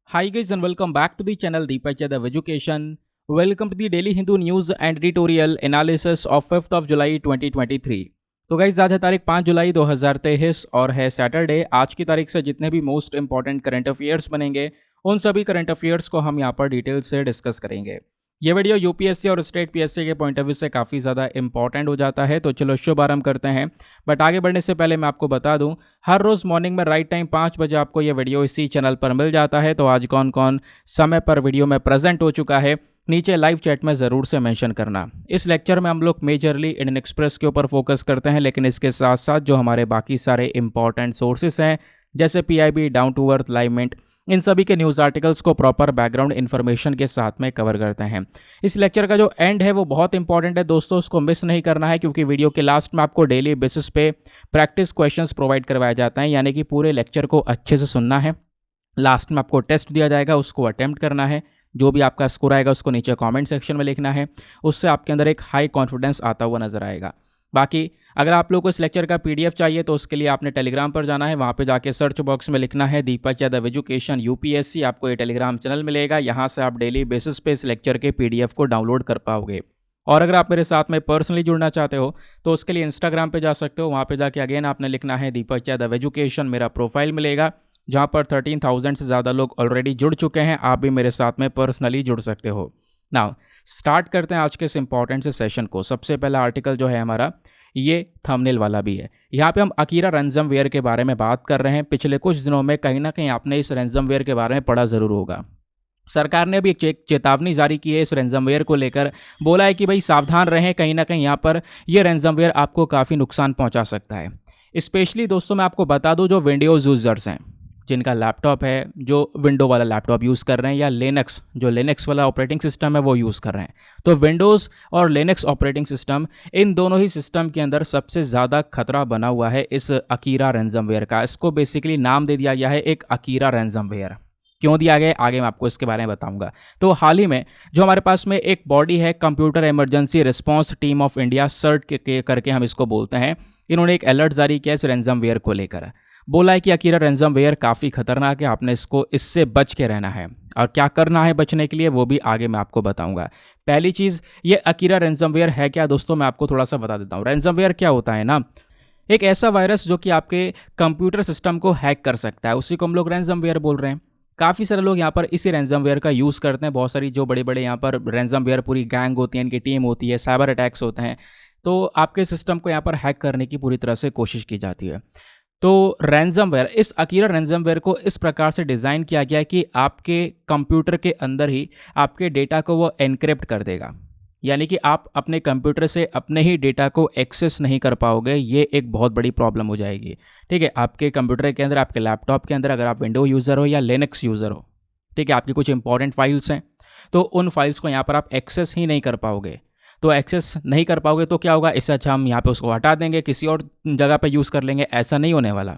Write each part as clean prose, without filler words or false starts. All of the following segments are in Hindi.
Hi guys and welcome back to the channel Deepak Yadav Education. Welcome to the Daily Hindu News and Editorial Analysis of 5th of July 2023. तो गाइज आज है तारीख 5 जुलाई 2023 और है सैटरडे। आज की तारीख से जितने भी मोस्ट इंपॉर्टेंट करंट अफेयर्स बनेंगे उन सभी करंट अफेयर्स को हम यहाँ पर डिटेल से डिस्कस करेंगे। ये वीडियो यूपीएससी और स्टेट पीएससी के पॉइंट ऑफ व्यू से काफ़ी ज़्यादा इंपॉर्टेंट हो जाता है, तो चलो शुभ आरंभ करते हैं। बट आगे बढ़ने से पहले मैं आपको बता दूं, हर रोज़ मॉर्निंग में राइट टाइम 5 बजे आपको ये वीडियो इसी चैनल पर मिल जाता है। तो आज कौन कौन समय पर वीडियो में प्रेजेंट हो चुका है नीचे लाइव चैट में ज़रूर से मेंशन करना। इस लेक्चर में हम लोग मेजरली इंडियन एक्सप्रेस के ऊपर फोकस करते हैं, लेकिन इसके साथ साथ जो हमारे बाकी सारे इंपॉर्टेंट सोर्सेस हैं जैसे PIB, down to earth, live mint, इन सभी के न्यूज़ आर्टिकल्स को प्रॉपर बैकग्राउंड इन्फॉर्मेशन के साथ में कवर करते हैं। इस लेक्चर का जो एंड है वो बहुत इंपॉर्टेंट है दोस्तों, उसको मिस नहीं करना है, क्योंकि वीडियो के लास्ट में आपको डेली बेसिस पे प्रैक्टिस क्वेश्चंस प्रोवाइड करवाए जाते हैं, यानी कि पूरे लेक्चर को अच्छे से सुनना है। लास्ट में आपको टेस्ट दिया जाएगा, उसको अटेम्प्ट करना है। जो भी आपका स्कोर आएगा उसको नीचे कमेंट सेक्शन में लिखना है, उससे आपके अंदर एक हाई कॉन्फिडेंस आता हुआ नजर आएगा। बाकी अगर आप लोग को इस लेक्चर का पीडीएफ चाहिए तो उसके लिए आपने टेलीग्राम पर जाना है। वहाँ पे जाके सर्च बॉक्स में लिखना है दीपक यादव एजुकेशन यूपीएससी, आपको ये टेलीग्राम चैनल मिलेगा। यहाँ से आप डेली बेसिस पे इस लेक्चर के पीडीएफ को डाउनलोड कर पाओगे। और अगर आप मेरे साथ में पर्सनली जुड़ना चाहते हो तो उसके लिए इंस्टाग्राम पे जा सकते हो। वहाँ पे जाके अगेन आपने लिखना है दीपक यादव एजुकेशन, मेरा प्रोफाइल मिलेगा जहाँ पर 13,000 से ज़्यादा लोग ऑलरेडी जुड़ चुके हैं। आप भी मेरे साथ में पर्सनली जुड़ सकते हो। नाउ स्टार्ट करते हैं आज के इस इंपॉर्टेंट से सेशन को। सबसे पहला आर्टिकल जो है हमारा, ये थंबनेल वाला भी है। यहाँ पे हम अकीरा रैंसमवेयर के बारे में बात कर रहे हैं। पिछले कुछ दिनों में कहीं ना कहीं आपने इस रैंसमवेयर के बारे में पढ़ा ज़रूर होगा। सरकार ने अभी एक चेतावनी जारी की है इस रैंसमवेयर को लेकर। बोला है कि भाई सावधान रहें, कहीं ना कहीं यहाँ पर ये रैंसमवेयर आपको काफ़ी नुकसान पहुँचा सकता है। स्पेशली दोस्तों मैं आपको बता दूँ, जो विंडोज़ यूज़र्स हैं, जिनका लैपटॉप है, जो विंडो वाला लैपटॉप यूज़ कर रहे हैं, या लिनक्स, जो लिनक्स वाला ऑपरेटिंग सिस्टम है वो यूज़ कर रहे हैं, तो विंडोज़ और लिनक्स ऑपरेटिंग सिस्टम, इन दोनों ही सिस्टम के अंदर सबसे ज़्यादा खतरा बना हुआ है इस अकीरा रैंसमवेयर का। इसको बेसिकली नाम दे दिया गया है एक अकीरा रैंसमवेयर। क्यों दिया गया आगे मैं आपको इसके बारे में बताऊंगा। तो हाल ही में जो हमारे पास में एक बॉडी है, computer emergency response team of India, CERT करके हम इसको बोलते हैं, इन्होंने एक अलर्ट जारी किया इस रैंसमवेयर को लेकर। बोला है कि अकीरा रैंसमवेयर काफ़ी खतरनाक है, आपने इससे बच के रहना है। और क्या करना है बचने के लिए वो भी आगे मैं आपको बताऊंगा। पहली चीज़, ये अकीरा रैंसमवेयर है क्या दोस्तों, मैं आपको थोड़ा सा बता देता हूँ। रैंसमवेयर क्या होता है ना, एक ऐसा वायरस जो कि आपके कंप्यूटर सिस्टम को हैक कर सकता है, उसी को हम लोग रैंसमवेयर बोल रहे हैं। काफ़ी सारे लोग यहाँ पर इसी रैंसमवेयर का यूज़ करते हैं। बहुत सारी जो बड़े बड़े यहाँ पर रैंसमवेयर पूरी गैंग होती है, इनकी टीम होती है, साइबर अटैक्स होते हैं, तो आपके सिस्टम को यहाँ पर हैक करने की पूरी तरह से कोशिश की जाती है। तो रैंसमवेयर, इस अकीरा रैंसमवेयर को इस प्रकार से डिज़ाइन किया गया है कि आपके कंप्यूटर के अंदर ही आपके डेटा को वो एनक्रिप्ट कर देगा, यानी कि आप अपने कंप्यूटर से अपने ही डेटा को एक्सेस नहीं कर पाओगे। ये एक बहुत बड़ी प्रॉब्लम हो जाएगी। ठीक है, आपके कंप्यूटर के अंदर, आपके लैपटॉप के अंदर, अगर आप विंडो यूज़र हो या लिनक्स यूज़र हो, ठीक है, आपकी कुछ इंपॉर्टेंट फाइल्स हैं, तो उन फाइल्स को यहाँ पर आप एक्सेस ही नहीं कर पाओगे। तो एक्सेस नहीं कर पाओगे तो क्या होगा, इससे अच्छा हम यहाँ पे उसको हटा देंगे, किसी और जगह पे यूज़ कर लेंगे। ऐसा नहीं होने वाला।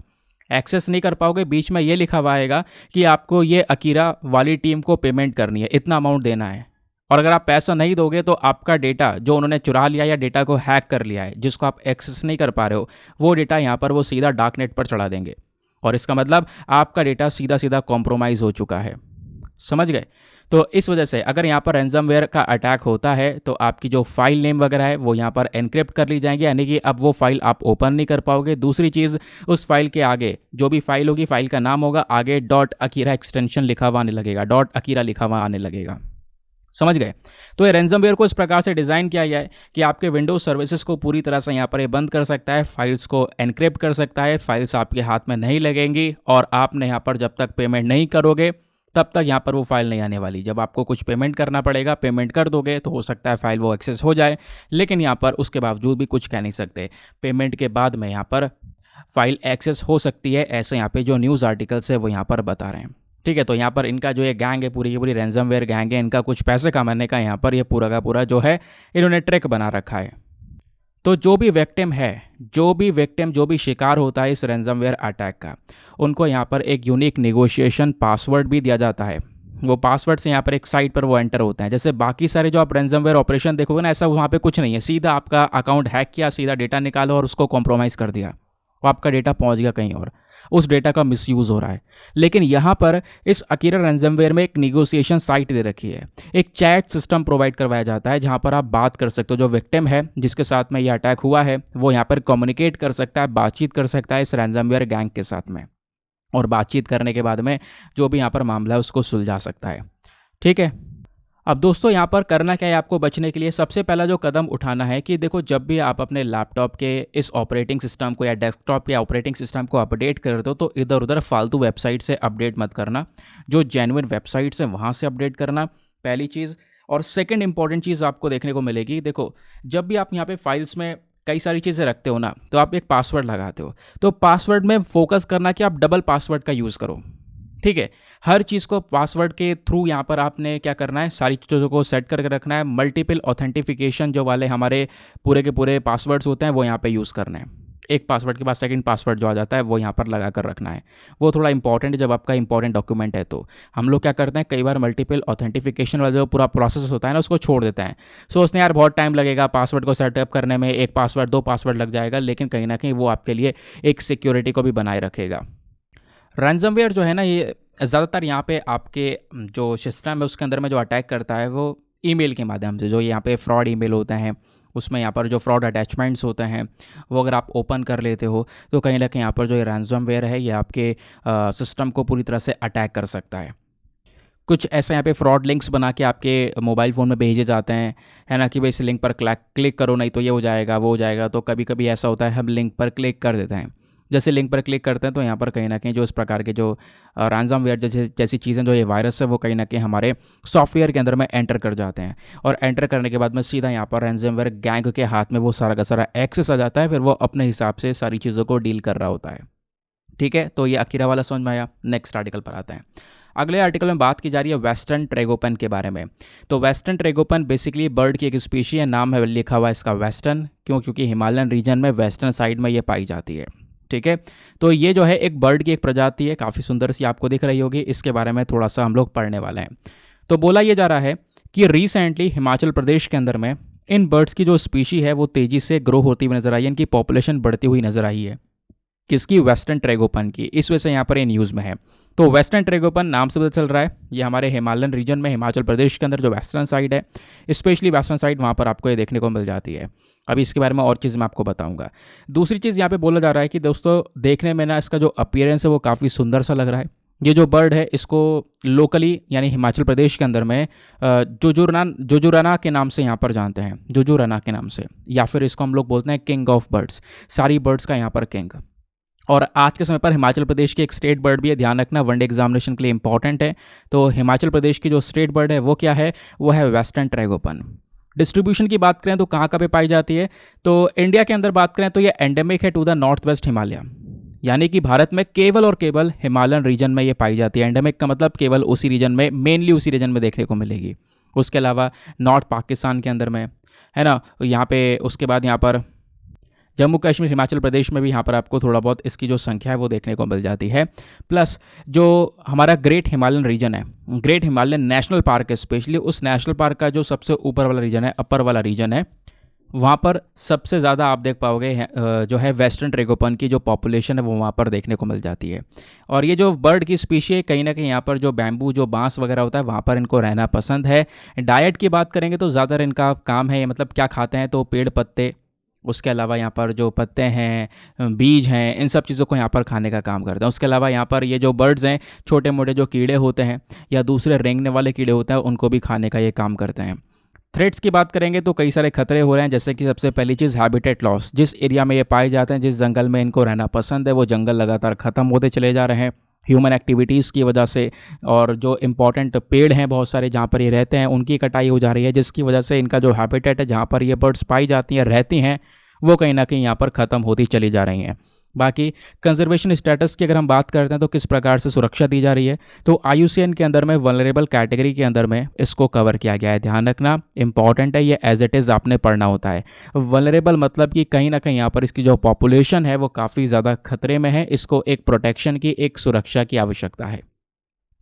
एक्सेस नहीं कर पाओगे, बीच में ये लिखा हुआ आएगा कि आपको ये अकीरा वाली टीम को पेमेंट करनी है, इतना अमाउंट देना है। और अगर आप पैसा नहीं दोगे तो आपका डेटा जो उन्होंने चुरा लिया या डेटा को हैक कर लिया है, जिसको आप एक्सेस नहीं कर पा रहे हो, वो डेटा यहाँ पर वो सीधा डार्क नेट पर चढ़ा देंगे। और इसका मतलब आपका डेटा सीधा सीधा कॉम्प्रोमाइज़ हो चुका है। समझ गए? तो इस वजह से अगर यहाँ पर रैंसमवेयर का अटैक होता है तो आपकी जो फाइल नेम वगैरह है वो यहाँ पर एनक्रिप्ट कर ली जाएंगी, यानी कि अब वो फाइल आप ओपन नहीं कर पाओगे। दूसरी चीज़, उस फाइल के आगे जो भी फाइल होगी, फाइल का नाम होगा, आगे डॉट अकीरा एक्सटेंशन लिखा हुआ आने लगेगा, डॉट अकीरा लिखा हुआ आने लगेगा। समझ गए? तो ये रैंसमवेयर को इस प्रकार से डिज़ाइन किया गया है कि आपके विंडोज सर्विसेज को पूरी तरह से यहाँ पर ये बंद कर सकता है, फाइल्स को एनक्रिप्ट कर सकता है, फाइल्स आपके हाथ में नहीं लगेंगी, और आपने यहाँ पर जब तक पेमेंट नहीं करोगे तब तक यहाँ पर वो फाइल नहीं आने वाली। जब आपको कुछ पेमेंट करना पड़ेगा, पेमेंट कर दोगे तो हो सकता है फाइल वो एक्सेस हो जाए, लेकिन यहाँ पर उसके बावजूद भी कुछ कह नहीं सकते। पेमेंट के बाद में यहाँ पर फाइल एक्सेस हो सकती है, ऐसे यहाँ पे जो न्यूज़ आर्टिकल्स है वो यहाँ पर बता रहे हैं। ठीक है, तो यहाँ पर इनका जो ये गैंग है, पूरी की पूरी रैंसमवेयर गैंग है, इनका कुछ पैसे कमाने का यहाँ पर ये पूरा का पूरा जो है इन्होंने ट्रिक बना रखा है। तो जो भी विक्टिम है, जो भी शिकार होता है इस रैंसमवेयर अटैक का, उनको यहाँ पर एक यूनिक नेगोशिएशन पासवर्ड भी दिया जाता है। वो पासवर्ड से यहाँ पर एक साइट पर वो एंटर होते हैं। जैसे बाकी सारे जो आप रैंसमवेयर ऑपरेशन देखोगे ना, ऐसा वहाँ पे कुछ नहीं है। सीधा आपका अकाउंट हैक किया, सीधा डेटा निकालो और उसको कॉम्प्रोमाइज़ कर दिया। और आपका डेटा पहुंच गया कहीं और, उस डेटा का मिसयूज़ हो रहा है। लेकिन यहाँ पर इस अकीरा रैंसमवेयर में एक निगोशिएशन साइट दे रखी है, एक चैट सिस्टम प्रोवाइड करवाया जाता है जहाँ पर आप बात कर सकते हो। जो विक्टिम है जिसके साथ में ये अटैक हुआ है वो यहाँ पर कम्युनिकेट कर सकता है, बातचीत कर सकता है इस रैंसमवेयर गैंग के साथ में, और बातचीत करने के बाद में जो भी यहाँ पर मामला है उसको सुलझा सकता है। ठीक है, अब दोस्तों यहाँ पर करना क्या है आपको बचने के लिए, सबसे पहला जो कदम उठाना है कि देखो, जब भी आप अपने लैपटॉप के इस ऑपरेटिंग सिस्टम को या डेस्कटॉप के ऑपरेटिंग सिस्टम को अपडेट करते हो तो इधर उधर फालतू वेबसाइट से अपडेट मत करना, जो जेन्युइन वेबसाइट्स हैं वहाँ से अपडेट करना, पहली चीज़। और सेकंड इंपॉर्टेंट चीज़ आपको देखने को मिलेगी, देखो जब भी आप यहाँ पे फाइल्स में कई सारी चीज़ें रखते हो ना, तो आप एक पासवर्ड लगाते हो, तो पासवर्ड में फोकस करना कि आप डबल पासवर्ड का यूज़ करो। ठीक है, हर चीज़ को पासवर्ड के थ्रू यहाँ पर आपने क्या करना है, सारी चीज़ों को सेट करके रखना है। मल्टीपल ऑथेंटिफिकेशन जो वाले हमारे पूरे के पूरे पासवर्ड्स होते हैं वो यहाँ पे यूज़ करना है। एक पासवर्ड के बाद सेकंड पासवर्ड जो आ जाता है वो यहाँ पर लगा कर रखना है, वो थोड़ा इंपॉर्टेंट है जब आपका इंपॉर्टेंट डॉक्यूमेंट है। तो हम लोग क्या करते हैं, कई बार मल्टीपल ऑथेंटिफिकेशन वाला जो पूरा प्रोसेस होता है ना उसको छोड़ देते हैं, सोचते हैं यार बहुत टाइम लगेगा पासवर्ड को सेटअप करने में, एक पासवर्ड दो पासवर्ड लग जाएगा, लेकिन कहीं ना कहीं वो आपके लिए एक सिक्योरिटी को भी बनाए रखेगा। रैंसमवेयर जो है ना, ये ज़्यादातर यहाँ पे आपके जो सिस्टम है उसके अंदर में जो अटैक करता है वो ईमेल के माध्यम से, जो यहाँ पे फ्रॉड ईमेल होते हैं उसमें यहाँ पर जो फ्रॉड अटैचमेंट्स होते हैं वो अगर आप ओपन कर लेते हो तो कहीं ना कहीं यहाँ पर जो ये रैंसमवेयर है ये आपके सिस्टम को पूरी तरह से अटैक कर सकता है। कुछ ऐसे यहाँ पे फ्रॉड लिंक्स बना के आपके मोबाइल फ़ोन में भेजे जाते हैं, है ना, कि भाई इस लिंक पर क्लिक करो नहीं तो ये हो जाएगा वो हो जाएगा। तो कभी कभी ऐसा होता है हम लिंक पर क्लिक कर देते हैं, जैसे लिंक पर क्लिक करते हैं तो यहाँ पर कहीं ना कहीं जो इस प्रकार के जो रैंसमवेयर जैसी चीज़ें जो ये वायरस है वो कहीं ना कहीं हमारे सॉफ्टवेयर के अंदर में एंटर कर जाते हैं, और एंटर करने के बाद में सीधा यहाँ पर रैंसमवेयर गैंग के हाथ में वो सारा का सारा एक्सेस आ जाता है, फिर वो अपने हिसाब से सारी चीज़ों को डील कर रहा होता है। ठीक है, तो ये अकीरा वाला समझ में आया। नेक्स्ट आर्टिकल पर आते हैं। अगले आर्टिकल में बात की जा रही है वेस्टर्न ट्रेगोपन के बारे में। तो वेस्टर्न ट्रेगोपन बेसिकली बर्ड की एक स्पीशी है, नाम है लिखा हुआ इसका वेस्टर्न, क्यों, क्योंकि हिमालयन रीजन में वेस्टर्न साइड में ये पाई जाती है। ठीक है, तो ये जो है एक बर्ड की एक प्रजाति है, काफ़ी सुंदर सी आपको दिख रही होगी, इसके बारे में थोड़ा सा हम लोग पढ़ने वाले हैं। तो बोला ये जा रहा है कि रिसेंटली हिमाचल प्रदेश के अंदर में इन बर्ड्स की जो स्पीशी है वो तेज़ी से ग्रो होती हुई नजर आई है, इनकी पॉपुलेशन बढ़ती हुई नजर आई है। किसकी? वेस्टर्न ट्रेगोपन की। इस वजह से यहाँ पर ये न्यूज़ में है। तो वेस्टर्न ट्रेगोपन नाम से पता चल रहा है ये हमारे हिमालयन रीजन में, हिमाचल प्रदेश के अंदर जो वेस्टर्न साइड है, स्पेशली वेस्टर्न साइड, वहाँ पर आपको ये देखने को मिल जाती है। अभी इसके बारे में और चीज़ मैं आपको बताऊंगा। दूसरी चीज़ यहाँ पे बोला जा रहा है कि दोस्तों देखने में ना इसका जो अपीयरेंस है वो काफ़ी सुंदर सा लग रहा है। ये जो बर्ड है इसको लोकली यानी हिमाचल प्रदेश के अंदर में जुजुराना के नाम से यहाँ पर जानते हैं, जुजुराना के नाम से, या फिर इसको हम लोग बोलते हैं किंग ऑफ बर्ड्स, सारी बर्ड्स का यहाँ पर किंग। और आज के समय पर हिमाचल प्रदेश की एक स्टेट बर्ड भी है, ध्यान रखना वनडे एग्जामिनेशन के लिए इंपॉर्टेंट है। तो हिमाचल प्रदेश की जो स्टेट बर्ड है वो क्या है, वो है वेस्टर्न ट्रेगोपन। डिस्ट्रीब्यूशन की बात करें तो कहाँ कहाँ पे पाई जाती है, तो इंडिया के अंदर बात करें तो ये एंडेमिक है to the north west Himalaya, यानी कि भारत में केवल और केवल हिमालयन रीजन में ये पाई जाती है। एंडेमिक का मतलब केवल उसी रीजन में, मेनली उसी रीजन में देखने को मिलेगी। उसके अलावा नॉर्थ पाकिस्तान के अंदर में, है ना, यहाँ पे उसके बाद यहाँ पर जम्मू कश्मीर, हिमाचल प्रदेश में भी यहाँ पर आपको थोड़ा बहुत इसकी जो संख्या है वो देखने को मिल जाती है। प्लस जो हमारा ग्रेट हिमालयन रीजन है, ग्रेट हिमालयन नेशनल पार्क है, स्पेशली उस नेशनल पार्क का जो सबसे ऊपर वाला रीजन है, अपर वाला रीजन है, वहाँ पर सबसे ज़्यादा आप देख पाओगे जो है वेस्टर्न ट्रेगोपन की जो पॉपुलेशन है वो वहाँ पर देखने को मिल जाती है। और ये जो बर्ड की स्पीशी है कहीं ना कहीं यहाँ पर जो बैम्बू, जो बांस वगैरह होता है वहाँ पर इनको रहना पसंद है। डाइट की बात करेंगे तो ज़्यादातर इनका काम है, मतलब क्या खाते हैं, तो पेड़ पत्ते, उसके अलावा यहाँ पर जो पत्ते हैं, बीज हैं, इन सब चीज़ों को यहाँ पर खाने का काम करते हैं। उसके अलावा यहाँ पर ये जो बर्ड्स हैं, छोटे मोटे जो कीड़े होते हैं या दूसरे रेंगने वाले कीड़े होते हैं, उनको भी खाने का ये काम करते हैं। थ्रेट्स की बात करेंगे तो कई सारे खतरे हो रहे हैं, जैसे कि सबसे पहली चीज़ हैबिटेट लॉस। जिस एरिया में ये पाए जाते हैं, जिस जंगल में इनको रहना पसंद है, वो जंगल लगातार ख़त्म होते चले जा रहे हैं ह्यूमन एक्टिविटीज़ की वजह से। और जो इम्पॉर्टेंट पेड़ हैं बहुत सारे जहाँ पर ये रहते हैं उनकी कटाई हो जा रही है, जिसकी वजह से इनका जो हैबिटेट है, जहाँ पर ये बर्ड्स पाई जाती हैं, रहती हैं, वो कहीं ना कहीं यहाँ पर ख़त्म होती चली जा रही हैं। बाकी कंजर्वेशन स्टेटस की अगर हम बात करते हैं तो किस प्रकार से सुरक्षा दी जा रही है, तो IUCN के अंदर में वल्नरेबल कैटेगरी के अंदर में इसको कवर किया गया है। ध्यान रखना इंपॉर्टेंट है, ये एज इट इज़ आपने पढ़ना होता है। वल्नरेबल मतलब कि कहीं ना कहीं यहाँ पर इसकी जो पॉपुलेशन है वो काफ़ी ज़्यादा खतरे में है, इसको एक प्रोटेक्शन की, एक सुरक्षा की आवश्यकता है।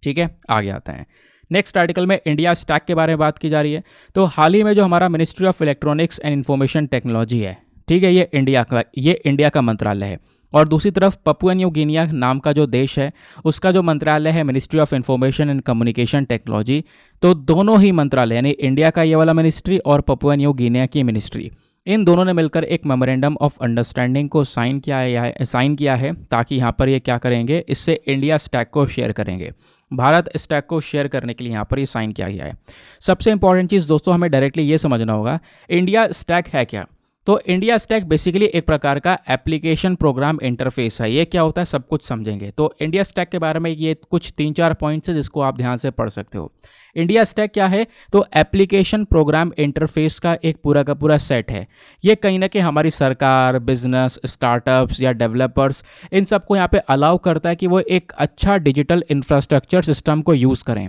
ठीक है, आगे आते हैं। नेक्स्ट आर्टिकल में इंडिया स्टैक के बारे में बात की जा रही है। तो हाल ही में जो हमारा ministry of electronics and information technology है, ठीक है, ये इंडिया का मंत्रालय है। और दूसरी तरफ पपुआ न्यू गिनिया नाम का जो देश है उसका जो मंत्रालय है ministry of information and communication technology. तो दोनों ही मंत्रालय यानी इंडिया का ये वाला मिनिस्ट्री और पपुआ न्यू गिनिया की मिनिस्ट्री, इन दोनों ने मिलकर एक मेमोरेंडम ऑफ अंडरस्टैंडिंग को साइन किया है ताकि यहाँ पर ये क्या करेंगे, इससे इंडिया स्टैक को शेयर करेंगे। भारत स्टैक को शेयर करने के लिए यहाँ पर ये साइन किया गया है। सबसे इंपॉर्टेंट चीज़ दोस्तों हमें डायरेक्टली ये समझना होगा, इंडिया स्टैक है क्या। तो इंडिया स्टैक बेसिकली एक प्रकार का एप्लीकेशन प्रोग्राम इंटरफेस है। ये क्या होता है सब कुछ समझेंगे। तो इंडिया स्टैक के बारे में ये कुछ 3-4 पॉइंट्स है जिसको आप ध्यान से पढ़ सकते हो। इंडिया स्टैक क्या है, तो एप्लीकेशन प्रोग्राम इंटरफेस का एक पूरा का पूरा सेट है। ये कहीं ना कहीं हमारी सरकार, बिजनेस, स्टार्टअप्स या डेवलपर्स, इन सबको यहाँ पे अलाउ करता है कि वो एक अच्छा डिजिटल इंफ्रास्ट्रक्चर सिस्टम को यूज़ करें।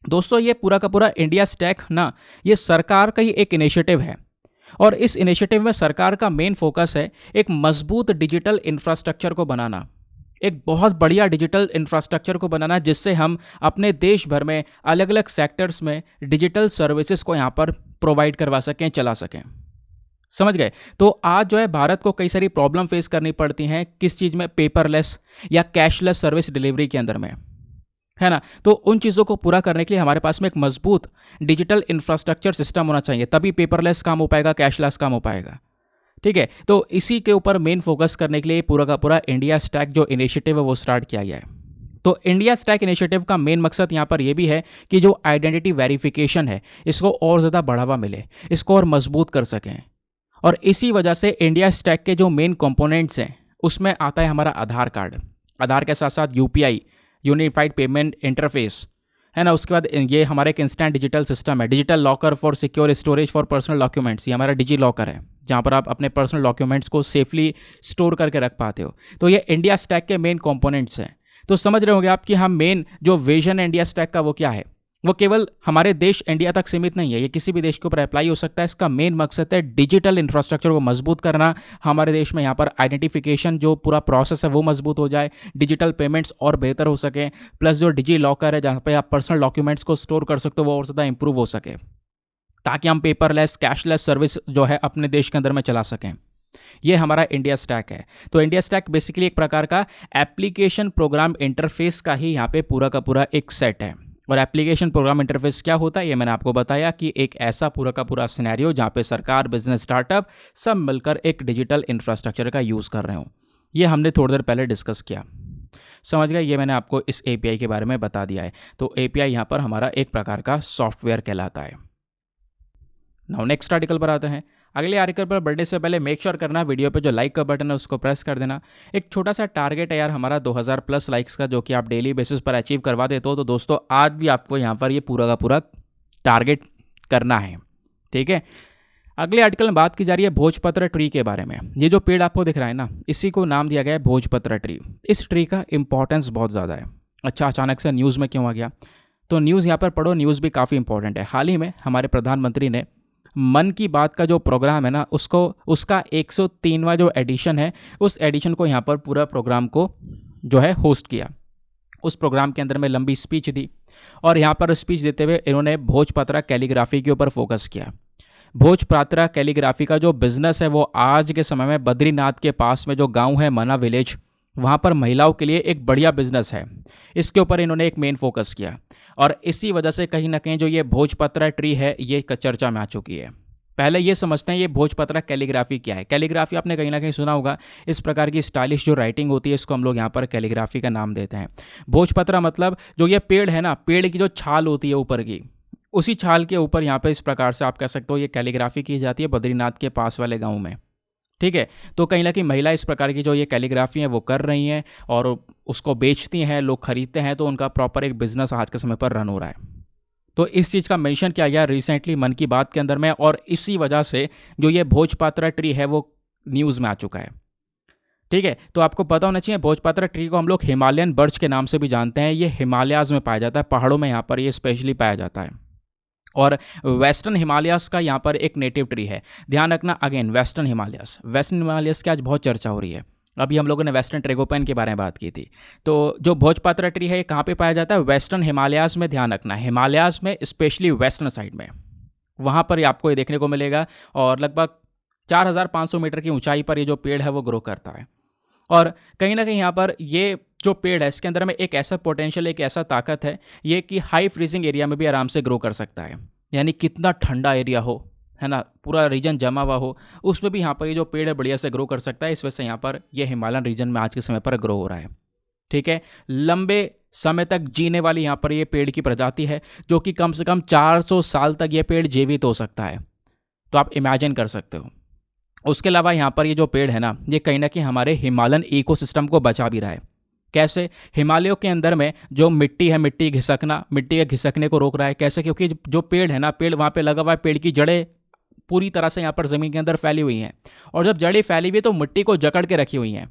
दोस्तों ये पूरा का पूरा इंडिया स्टैक ना, ये सरकार का ही एक इनिशिएटिव है और इस इनिशिएटिव में सरकार का मेन फोकस है एक मजबूत डिजिटल इंफ्रास्ट्रक्चर को बनाना, एक बहुत बढ़िया डिजिटल इंफ्रास्ट्रक्चर को बनाना जिससे हम अपने देश भर में अलग अलग सेक्टर्स में डिजिटल सर्विसेज को यहाँ पर प्रोवाइड करवा सकें, चला सकें। समझ गए। तो आज जो है भारत को कई सारी प्रॉब्लम फेस करनी पड़ती हैं, किस चीज़ में, पेपरलेस या कैशलेस सर्विस डिलीवरी के अंदर में, है ना। तो उन चीज़ों को पूरा करने के लिए हमारे पास में एक मजबूत डिजिटल इंफ्रास्ट्रक्चर सिस्टम होना चाहिए, तभी पेपरलेस काम हो पाएगा, कैशलेस काम हो पाएगा। ठीक है, तो इसी के ऊपर मेन फोकस करने के लिए पूरा का पूरा इंडिया स्टैक जो इनिशिएटिव है वो स्टार्ट किया गया है। तो इंडिया स्टैक इनिशिएटिव का मेन मकसद यहाँ पर यह भी है कि जो आइडेंटिटी वेरिफिकेशन है इसको और ज़्यादा बढ़ावा मिले, इसको और मजबूत कर सकें। और इसी वजह से इंडिया स्टैक के जो मेन कंपोनेंट्स हैं उसमें आता है हमारा आधार कार्ड, आधार के साथ साथ यूपीआई, यूनिफाइड पेमेंट इंटरफेस, है ना। उसके बाद ये हमारा एक इंस्टेंट डिजिटल सिस्टम है, digital locker for secure storage for personal documents. ये हमारा डिजी लॉकर है जहाँ पर आप अपने पर्सनल डॉक्यूमेंट्स को सेफली स्टोर करके रख पाते हो। तो ये इंडिया स्टैक के मेन कंपोनेंट्स हैं। तो समझ रहे होंगे आप कि हम मेन जो विजन है इंडिया स्टैक का वो क्या है, वो केवल हमारे देश इंडिया तक सीमित नहीं है, ये किसी भी देश के ऊपर अप्लाई हो सकता है। इसका मेन मकसद है डिजिटल इंफ्रास्ट्रक्चर को मजबूत करना, हमारे देश में यहाँ पर आइडेंटिफिकेशन जो पूरा प्रोसेस है वो मजबूत हो जाए, डिजिटल पेमेंट्स और बेहतर हो सके, प्लस जो डिजी लॉकर है जहाँ पे आप पर्सनल डॉक्यूमेंट्स को स्टोर कर सकते हो वो और ज़्यादा इंप्रूव हो सके, ताकि हम पेपरलेस कैशलेस सर्विस जो है अपने देश के अंदर में चला सकें। ये हमारा इंडिया स्टैक है। तो इंडिया स्टैक बेसिकली एक प्रकार का एप्लीकेशन प्रोग्राम इंटरफेस का ही यहाँ पे पूरा का पूरा एक सेट है। और एप्लीकेशन प्रोग्राम इंटरफेस क्या होता है ये मैंने आपको बताया कि एक ऐसा पूरा का पूरा सिनेरियो जहाँ पे सरकार, बिजनेस, स्टार्टअप सब मिलकर एक डिजिटल इंफ्रास्ट्रक्चर का यूज़ कर रहे हो। ये हमने थोड़ी देर पहले डिस्कस किया, समझ गए। ये मैंने आपको इस एपीआई के बारे में बता दिया है। तो एपीआई यहाँ पर हमारा एक प्रकार का सॉफ्टवेयर कहलाता है। नाउ नेक्स्ट आर्टिकल पर आते हैं। अगले आर्टिकल पर बढ़ने से पहले मेक श्योर करना वीडियो पे जो लाइक का बटन है उसको प्रेस कर देना। एक छोटा सा टारगेट है यार हमारा 2000 प्लस लाइक्स का, जो कि आप डेली बेसिस पर अचीव करवा देते हो। तो दोस्तों आज भी आपको यहाँ पर ये पूरा का पूरा टारगेट करना है, ठीक है। अगले आर्टिकल में बात की जा रही है भोजपत्र ट्री के बारे में। ये जो पेड़ आपको दिख रहा है ना, इसी को नाम दिया गया है भोजपत्र ट्री। इस ट्री का इंपॉर्टेंस बहुत ज़्यादा है। अच्छा, अचानक से न्यूज़ में क्यों आ गया, तो न्यूज़ यहाँ पर पढ़ो, न्यूज़ भी काफ़ी इंपॉर्टेंट है। हाल ही में हमारे प्रधानमंत्री ने मन की बात का जो प्रोग्राम है ना उसका 103वां जो एडिशन है उस एडिशन को यहाँ पर पूरा प्रोग्राम को जो है होस्ट किया। उस प्रोग्राम के अंदर में लंबी स्पीच दी और यहाँ पर स्पीच देते हुए इन्होंने भोजपत्रा कैलीग्राफी के ऊपर फोकस किया। भोजपत्रा कैलीग्राफी का जो बिजनेस है वो आज के समय में बद्रीनाथ के पास में जो गाँव है मना विलेज, वहाँ पर महिलाओं के लिए एक बढ़िया बिजनेस है। इसके ऊपर इन्होंने एक मेन फोकस किया और इसी वजह से कहीं ना कहीं जो ये भोजपत्रा ट्री है ये चर्चा में आ चुकी है। पहले ये समझते हैं ये भोजपत्रा कैलीग्राफी क्या है। कैलीग्राफी आपने कहीं ना कहीं सुना होगा, इस प्रकार की स्टाइलिश जो राइटिंग होती है इसको हम लोग यहाँ पर कैलीग्राफी का नाम देते हैं। भोजपत्रा मतलब जो ये पेड़ है ना, पेड़ की जो छाल होती है ऊपर की, उसी छाल के ऊपर यहाँ पर इस प्रकार से आप कह सकते हो ये कैलीग्राफी की जाती है बद्रीनाथ के पास वाले गाँव में, ठीक है। तो कहीं ना कहीं महिला इस प्रकार की जो ये कैलीग्राफी है वो कर रही हैं और उसको बेचती हैं, लोग खरीदते हैं, तो उनका प्रॉपर एक बिजनेस आज के समय पर रन हो रहा है। तो इस चीज़ का मेंशन किया गया रिसेंटली मन की बात के अंदर में और इसी वजह से जो ये भोजपत्रा ट्री है वो न्यूज़ में आ चुका है, ठीक है। तो आपको पता होना चाहिए भोजपत्रा ट्री को हम लोग हिमालयन बर्च के नाम से भी जानते हैं। ये हिमालयाज़ में पाया जाता है, पहाड़ों में यहाँ पर ये स्पेशली पाया जाता है और वेस्टर्न हिमालयस का यहाँ पर एक नेटिव ट्री है। ध्यान रखना, अगेन वेस्टर्न हिमालयस की आज बहुत चर्चा हो रही है। अभी हम लोगों ने वेस्टर्न ट्रेगोपैन के बारे में बात की थी। तो जो भोजपत्रा ट्री है ये कहाँ पे पाया जाता है, वेस्टर्न हिमालयाज में। ध्यान रखना, हिमालयाज में, स्पेशली वेस्टर्न साइड में, वहाँ पर आपको ये देखने को मिलेगा और लगभग 4500 मीटर की ऊंचाई पर ये जो पेड़ है वो ग्रो करता है। और कहीं ना कहीं यहाँ पर ये जो पेड़ है इसके अंदर में एक ऐसा पोटेंशियल, एक ऐसा ताकत है ये कि हाई फ्रीजिंग एरिया में भी आराम से ग्रो कर सकता है। यानी कितना ठंडा एरिया हो, है ना, पूरा रीजन जमा हुआ हो, उसमें भी यहाँ पर ये जो पेड़ है बढ़िया से ग्रो कर सकता है। इस वजह से यहाँ पर ये हिमालयन रीजन में आज के समय पर ग्रो हो रहा है। ठीक है, लंबे समय तक जीने वाली यहाँ पर ये पेड़ की प्रजाति है, जो कि कम से कम 400 साल तक ये पेड़ जीवित हो सकता है। तो आप इमेजिन कर सकते हो। उसके अलावा यहाँ पर ये जो पेड़ है ना, ये कहीं ना कहीं हमारे हिमालयन इकोसिस्टम को बचा भी रहा है। कैसे? हिमालयों के अंदर में जो मिट्टी है, मिट्टी के घिसकने को रोक रहा है। कैसे? क्योंकि जो पेड़ है ना, पेड़ वहाँ पे लगा हुआ है, पेड़ की जड़ें पूरी तरह से यहाँ पर ज़मीन के अंदर फैली हुई हैं, और जब जड़ें फैली हुई है तो मिट्टी को जकड़ के रखी हुई हैं।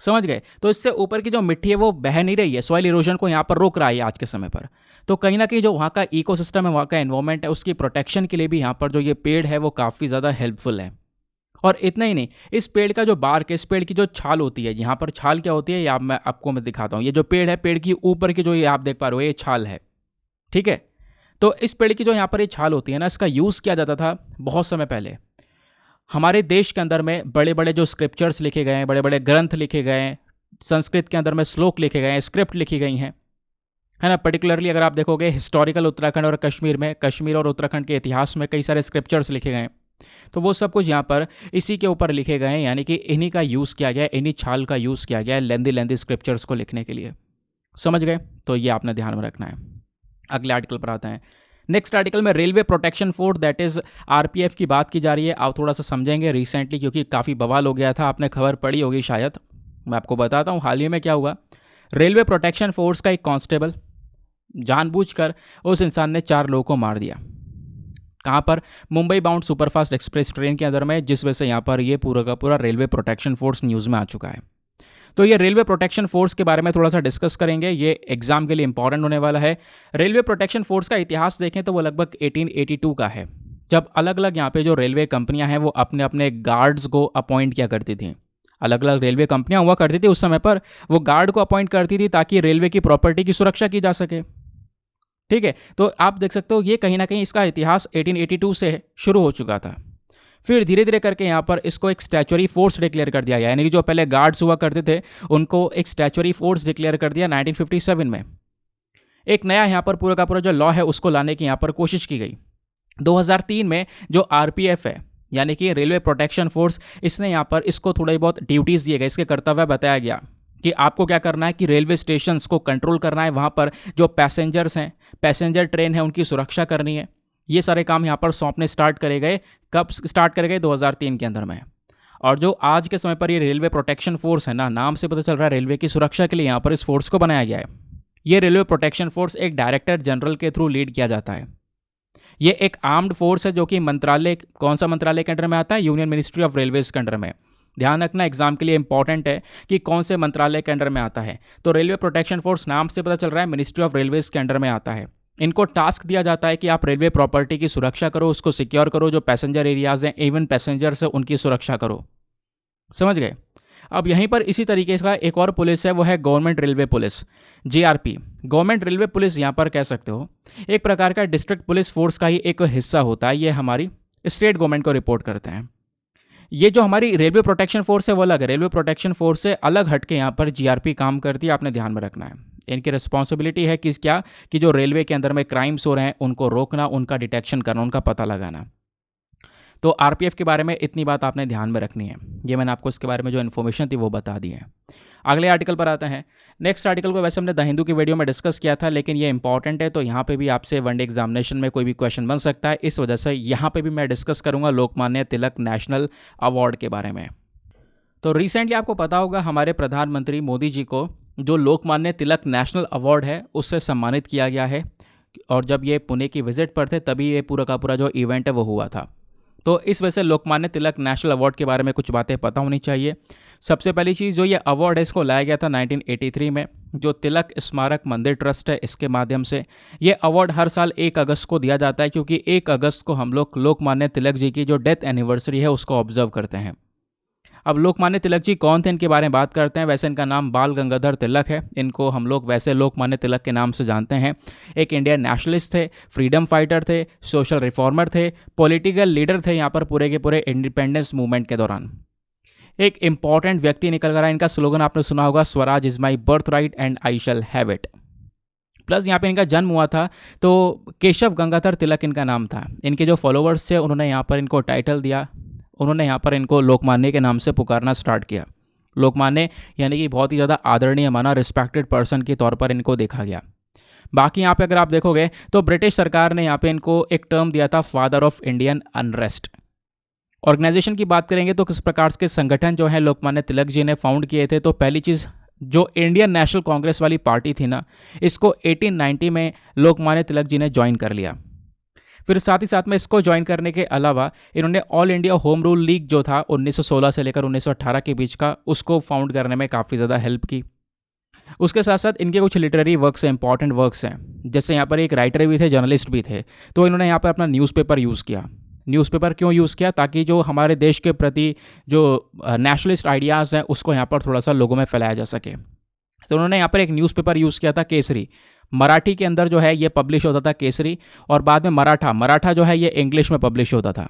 समझ गए? तो इससे ऊपर की जो मिट्टी है वो बह नहीं रही है, सॉइल इरोजन को यहाँ पर रोक रहा है आज के समय पर। तो कहीं ना कहीं जो वहाँ का इकोसिस्टम है, वहाँ का एनवायरनमेंट है, उसकी प्रोटेक्शन के लिए भी यहाँ पर जो ये पेड़ है वो काफ़ी ज़्यादा हेल्पफुल है। और इतना ही नहीं, इस पेड़ का जो बार्क है, इस पेड़ की जो छाल होती है, यहाँ पर छाल क्या होती है ये मैं आपको दिखाता हूँ। ये जो पेड़ है, पेड़ की ऊपर की जो ये आप देख पा रहे हो, ये छाल है। ठीक है, तो इस पेड़ की जो यहाँ पर ये छाल होती है ना, इसका यूज़ किया जाता था बहुत समय पहले। हमारे देश के अंदर में बड़े बड़े जो स्क्रिप्चर्स लिखे गए हैं, बड़े बड़े ग्रंथ लिखे गए हैं, संस्कृत के अंदर में श्लोक लिखे गए हैं, स्क्रिप्ट लिखी गई हैं, है ना। पर्टिकुलरली अगर आप देखोगे हिस्टोरिकल उत्तराखंड और कश्मीर में, कश्मीर और उत्तराखंड के इतिहास में कई सारे स्क्रिप्चर्स लिखे गए हैं। तो वो सब कुछ यहाँ पर इसी के ऊपर लिखे गए हैं, यानी कि इन्हीं का यूज़ किया गया है, इन्हीं छाल का यूज़ किया गया है लेंदी स्क्रिप्चर्स को लिखने के लिए। समझ गए? तो ये आपने ध्यान में रखना है। अगले आर्टिकल पर आते हैं। नेक्स्ट आर्टिकल में railway protection force that is RPF की बात की जा रही है। आप थोड़ा सा समझेंगे रिसेंटली, क्योंकि काफ़ी बवाल हो गया था, आपने खबर पढ़ी होगी शायद। मैं आपको बताता हूँ हाल ही में क्या हुआ। रेलवे प्रोटेक्शन फोर्स का एक कांस्टेबल जानबूझकर उस इंसान ने 4 लोगों को मार दिया। कहाँ पर? Mumbai bound superfast express train के अंदर में, जिस वजह से यहाँ पर ये पूरा का पूरा रेलवे प्रोटेक्शन फोर्स न्यूज़ में आ चुका है। तो ये रेलवे प्रोटेक्शन फोर्स के बारे में थोड़ा सा डिस्कस करेंगे, ये एग्जाम के लिए इंपॉर्टेंट होने वाला है। रेलवे प्रोटेक्शन फोर्स का इतिहास देखें तो वो लगभग 1882 का है, जब अलग अलग यहाँ पे जो रेलवे कंपनियां हैं वो अपने अपने गार्ड्स को अपॉइंट किया करती थी। अलग अलग रेलवे कंपनियां हुआ करती थी उस समय पर, वो गार्ड को अपॉइंट करती थी ताकि रेलवे की प्रॉपर्टी की सुरक्षा की जा सके। ठीक है, तो आप देख सकते हो ये कहीं ना कहीं इसका इतिहास 1882 से शुरू हो चुका था। फिर धीरे धीरे करके यहाँ पर इसको एक स्टैचुरी फोर्स डिक्लेयर कर दिया गया, यानी कि जो पहले गार्ड्स हुआ करते थे उनको एक स्टैचुरी फोर्स डिक्लेयर कर दिया 1957 में। एक नया यहाँ पर पूरा का पूरा जो लॉ है उसको लाने की यहाँ पर कोशिश की गई। 2003 में जो आरपीएफ है, यानी कि रेलवे प्रोटेक्शन फोर्स, इसने यहाँ पर इसको थोड़ी बहुत ड्यूटीज़ दिए गए, इसके कर्तव्य बताया गया कि आपको क्या करना है कि रेलवे स्टेशंस को कंट्रोल करना है, वहाँ पर जो पैसेंजर्स हैं, पैसेंजर ट्रेन है, उनकी सुरक्षा करनी है। ये सारे काम यहाँ पर सौंपने स्टार्ट करे गए। कब स्टार्ट करे गए? 2003 के अंदर में। और जो आज के समय पर ये रेलवे प्रोटेक्शन फोर्स है ना, नाम से पता चल रहा है रेलवे की सुरक्षा के लिए यहाँ पर इस फोर्स को बनाया गया है। ये रेलवे प्रोटेक्शन फोर्स एक डायरेक्टर जनरल के थ्रू लीड किया जाता है। ये एक आर्म्ड फोर्स है जो कि मंत्रालय, कौन सा मंत्रालय के अंडर में आता है? यूनियन मिनिस्ट्री ऑफ रेलवेज के अंडर में। ध्यान रखना, एग्जाम के लिए इंपॉर्टेंट है कि कौन से मंत्रालय के अंडर में आता है। तो रेलवे प्रोटेक्शन फोर्स नाम से पता चल रहा है मिनिस्ट्री ऑफ रेलवेज के अंडर में आता है। इनको टास्क दिया जाता है कि आप रेलवे प्रॉपर्टी की सुरक्षा करो, उसको सिक्योर करो, जो पैसेंजर एरियाज हैं, इवन पैसेंजर्स है, उनकी सुरक्षा करो। समझ गए? अब यहीं पर इसी तरीके का एक और पुलिस है, वो है government railway police, GRP. Government railway police यहाँ पर कह सकते हो एक प्रकार का डिस्ट्रिक्ट पुलिस फोर्स का ही एक हिस्सा होता है। ये हमारी स्टेट गवर्नमेंट को रिपोर्ट करते हैं। ये जो हमारी रेलवे प्रोटेक्शन फोर्स है वो अलग है, रेलवे प्रोटेक्शन फोर्स से अलग हटके यहाँ पर जीआरपी काम करती है, आपने ध्यान में रखना है। इनकी रिस्पॉन्सिबिलिटी है कि क्या कि जो रेलवे के अंदर में क्राइम्स हो रहे हैं उनको रोकना, उनका डिटेक्शन करना, उनका पता लगाना। तो आरपीएफ के बारे में इतनी बात आपने ध्यान में रखनी है। ये मैंने आपको इसके बारे में जो इन्फॉर्मेशन थी वो बता दी है। अगले आर्टिकल पर आते हैं। नेक्स्ट आर्टिकल को वैसे हमने द हिंदू की वीडियो में डिस्कस किया था, लेकिन ये इंपॉर्टेंट है, तो यहाँ पे भी आपसे वनडे एग्जामिनेशन में कोई भी क्वेश्चन बन सकता है। इस वजह से यहाँ पे भी मैं डिस्कस करूँगा लोकमान्य तिलक नेशनल अवार्ड के बारे में। तो रिसेंटली आपको पता होगा हमारे प्रधानमंत्री मोदी जी को जो लोकमान्य तिलक नेशनल अवार्ड है उससे सम्मानित किया गया है, और जब ये पुणे की विजिट पर थे तभी ये पूरा का पूरा जो इवेंट है वो हुआ था। तो इस वजह से लोकमान्य तिलक नेशनल अवार्ड के बारे में कुछ बातें पता होनी चाहिए। सबसे पहली चीज़, जो ये अवार्ड है इसको लाया गया था 1983 में, जो तिलक स्मारक मंदिर ट्रस्ट है इसके माध्यम से। ये अवार्ड हर साल 1 अगस्त को दिया जाता है, क्योंकि 1 अगस्त को हम लोग लोकमान्य तिलक जी की जो डेथ एनिवर्सरी है उसको ऑब्जर्व करते हैं। अब लोकमान्य तिलक जी कौन थे, इनके बारे में बात करते हैं। वैसे इनका नाम बाल गंगाधर तिलक है, इनको हम लोग वैसे लोकमान्य तिलक के नाम से जानते हैं। एक इंडियन नेशनलिस्ट थे, फ्रीडम फाइटर थे, सोशल रिफॉर्मर थे, पॉलिटिकल लीडर थे यहाँ पर पूरे के पूरे इंडिपेंडेंस मूवमेंट के दौरान। एक इंपॉर्टेंट व्यक्ति निकल कर आया। इनका स्लोगन आपने सुना होगा, Swaraj is my birth right and I shall have it. Plus यहाँ पे इनका जन्म हुआ था तो केशव गंगाधर तिलक इनका नाम था। इनके जो फॉलोअर्स थे उन्होंने यहाँ पर इनको टाइटल दिया, उन्होंने यहाँ पर इनको लोकमान्य के नाम से पुकारना स्टार्ट किया। लोकमान्य यानी कि बहुत ही ज़्यादा आदरणीय माना, रिस्पेक्टेड पर्सन के तौर पर इनको देखा गया। बाकी यहाँ पे अगर आप देखोगे तो ब्रिटिश सरकार ने यहाँ पे इनको एक टर्म दिया था, father of Indian unrest. Organisation की बात करेंगे तो किस प्रकार के संगठन जो है लोकमान्य तिलक जी ने फाउंड किए थे, तो पहली चीज़ जो इंडियन नेशनल कांग्रेस वाली पार्टी थी ना, इसको 1890 में लोकमान्य तिलक जी ने ज्वाइन कर लिया। फिर साथ ही साथ में इसको ज्वाइन करने के अलावा इन्होंने all India home rule league जो था 1916 से लेकर 1918 के बीच का, उसको फाउंड करने में काफ़ी ज़्यादा हेल्प की। उसके साथ साथ इनके कुछ लिटरेरी वर्क्स हैं, इंपॉर्टेंट वर्क्स हैं, जैसे यहाँ पर एक राइटर भी थे, जर्नलिस्ट भी थे, तो इन्होंने यहाँ पर अपना न्यूज़पेपर यूज़ किया। न्यूज़पेपर क्यों यूज़ किया? ताकि जो हमारे देश के प्रति जो नेशनलिस्ट आइडियाज़ हैं उसको यहाँ पर थोड़ा सा लोगों में फैलाया जा सके। तो उन्होंने यहाँ पर एक न्यूज़पेपर यूज़ किया था, केसरी। मराठी के अंदर जो है ये पब्लिश होता था केसरी, और बाद में मराठा जो है ये इंग्लिश में पब्लिश होता था।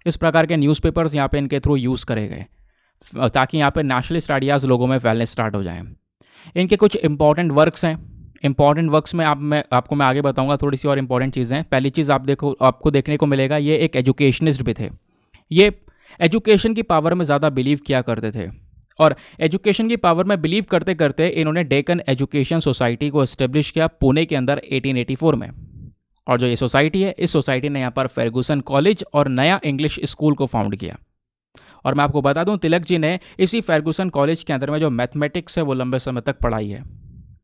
इस प्रकार के न्यूज़पेपर्स यहाँ पे इनके थ्रू यूज़ करे गए ताकि यहाँ पे नेशनलिस्ट आइडियाज़ लोगों में फैलने स्टार्ट हो जाएं। इनके कुछ इंपॉर्टेंट वर्क्स हैं, इंपॉर्टेंट वर्क्स में आपको मैं आगे बताऊंगा थोड़ी सी और इंपॉर्टेंट चीज़ें। पहली चीज़ आपको देखने को मिलेगा, ये एक एजुकेशनिस्ट भी थे। ये एजुकेशन की पावर में ज़्यादा बिलीव किया करते थे, और एजुकेशन की पावर में बिलीव करते करते इन्होंने डेकन एजुकेशन सोसाइटी को इस्टेब्लिश किया पुणे के अंदर 1884 में। और जो ये सोसाइटी है, इस सोसाइटी ने यहाँ पर फर्गुसन कॉलेज और नया इंग्लिश स्कूल को फाउंड किया। और मैं आपको बता दूं, तिलक जी ने इसी फर्गुसन कॉलेज के अंदर में जो मैथमेटिक्स है वो लंबे समय तक पढ़ाई है।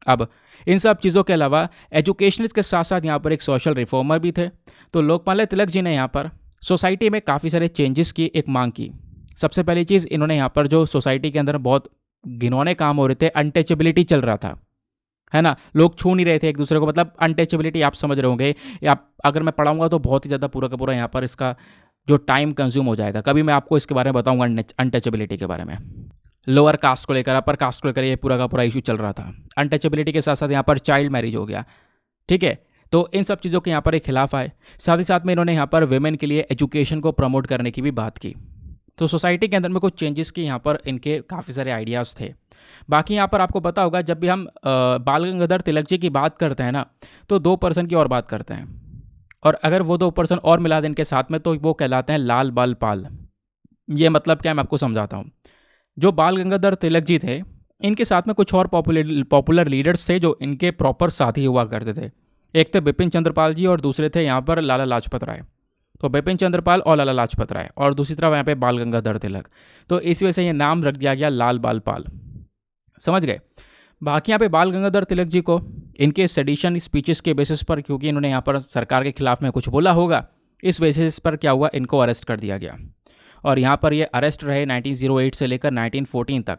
अब इन सब चीज़ों के अलावा एजुकेशनिस्ट के साथ साथ यहाँ पर एक सोशल रिफॉर्मर भी थे। तो लोकमान्य तिलक जी ने यहाँ पर सोसाइटी में काफ़ी सारे चेंजेस की एक मांग की। सबसे पहली चीज़, इन्होंने यहाँ पर जो सोसाइटी के अंदर बहुत घिनौने काम हो रहे थे, अनटचेबिलिटी चल रहा था, है ना, लोग छू नहीं रहे थे एक दूसरे को, मतलब अनटचेबिलिटी आप समझ रहे होंगे। आप अगर मैं पढ़ाऊंगा तो बहुत ही ज़्यादा पूरा का पूरा यहाँ पर इसका जो टाइम कंज्यूम हो जाएगा। कभी मैं आपको इसके बारे में बताऊंगा अनटचेबिलिटी के बारे में। लोअर कास्ट को लेकर, अपर कास्ट को लेकर ये पूरा का पूरा इशू चल रहा था। अनटचेबिलिटी के साथ साथ यहाँ पर चाइल्ड मैरिज हो गया, ठीक है। तो इन सब चीज़ों के यहाँ पर एक खिलाफ आए। साथ ही साथ में इन्होंने यहाँ पर वेमेन के लिए एजुकेशन को प्रमोट करने की भी बात की। तो सोसाइटी के अंदर में कुछ चेंजेस की यहाँ पर इनके काफ़ी सारे आइडियाज़ थे। बाकी यहाँ पर आपको पता होगा, जब भी हम बाल गंगाधर तिलक जी की बात करते हैं ना, तो 2 पर्सन की और बात करते हैं, और अगर वो 2 पर्सन और मिला दें इनके साथ में तो वो कहलाते हैं लाल बाल पाल। ये मतलब क्या, मैं आपको समझाता हूँ। जो बाल गंगाधर तिलक जी थे, इनके साथ में कुछ और पॉपुलर लीडर्स थे जो इनके प्रॉपर साथी हुआ करते थे। एक थे बिपिन चंद्रपाल जी और दूसरे थे यहाँ पर लाला लाजपत राय। तो बिपिन चंद्रपाल और लाला लाजपत राय, और दूसरी तरफ यहाँ पे बाल गंगाधर तिलक। तो इस वजह से ये नाम रख दिया गया लाल बाल पाल, समझ गए। बाकी यहाँ पे बाल गंगाधर तिलक जी को इनके सेडिशन स्पीचेस के बेसिस पर, क्योंकि इन्होंने यहाँ पर सरकार के खिलाफ में कुछ बोला होगा, इस बेसिस पर क्या हुआ, इनको अरेस्ट कर दिया गया। और यहाँ पर ये अरेस्ट रहे 1908 से लेकर 1914 तक।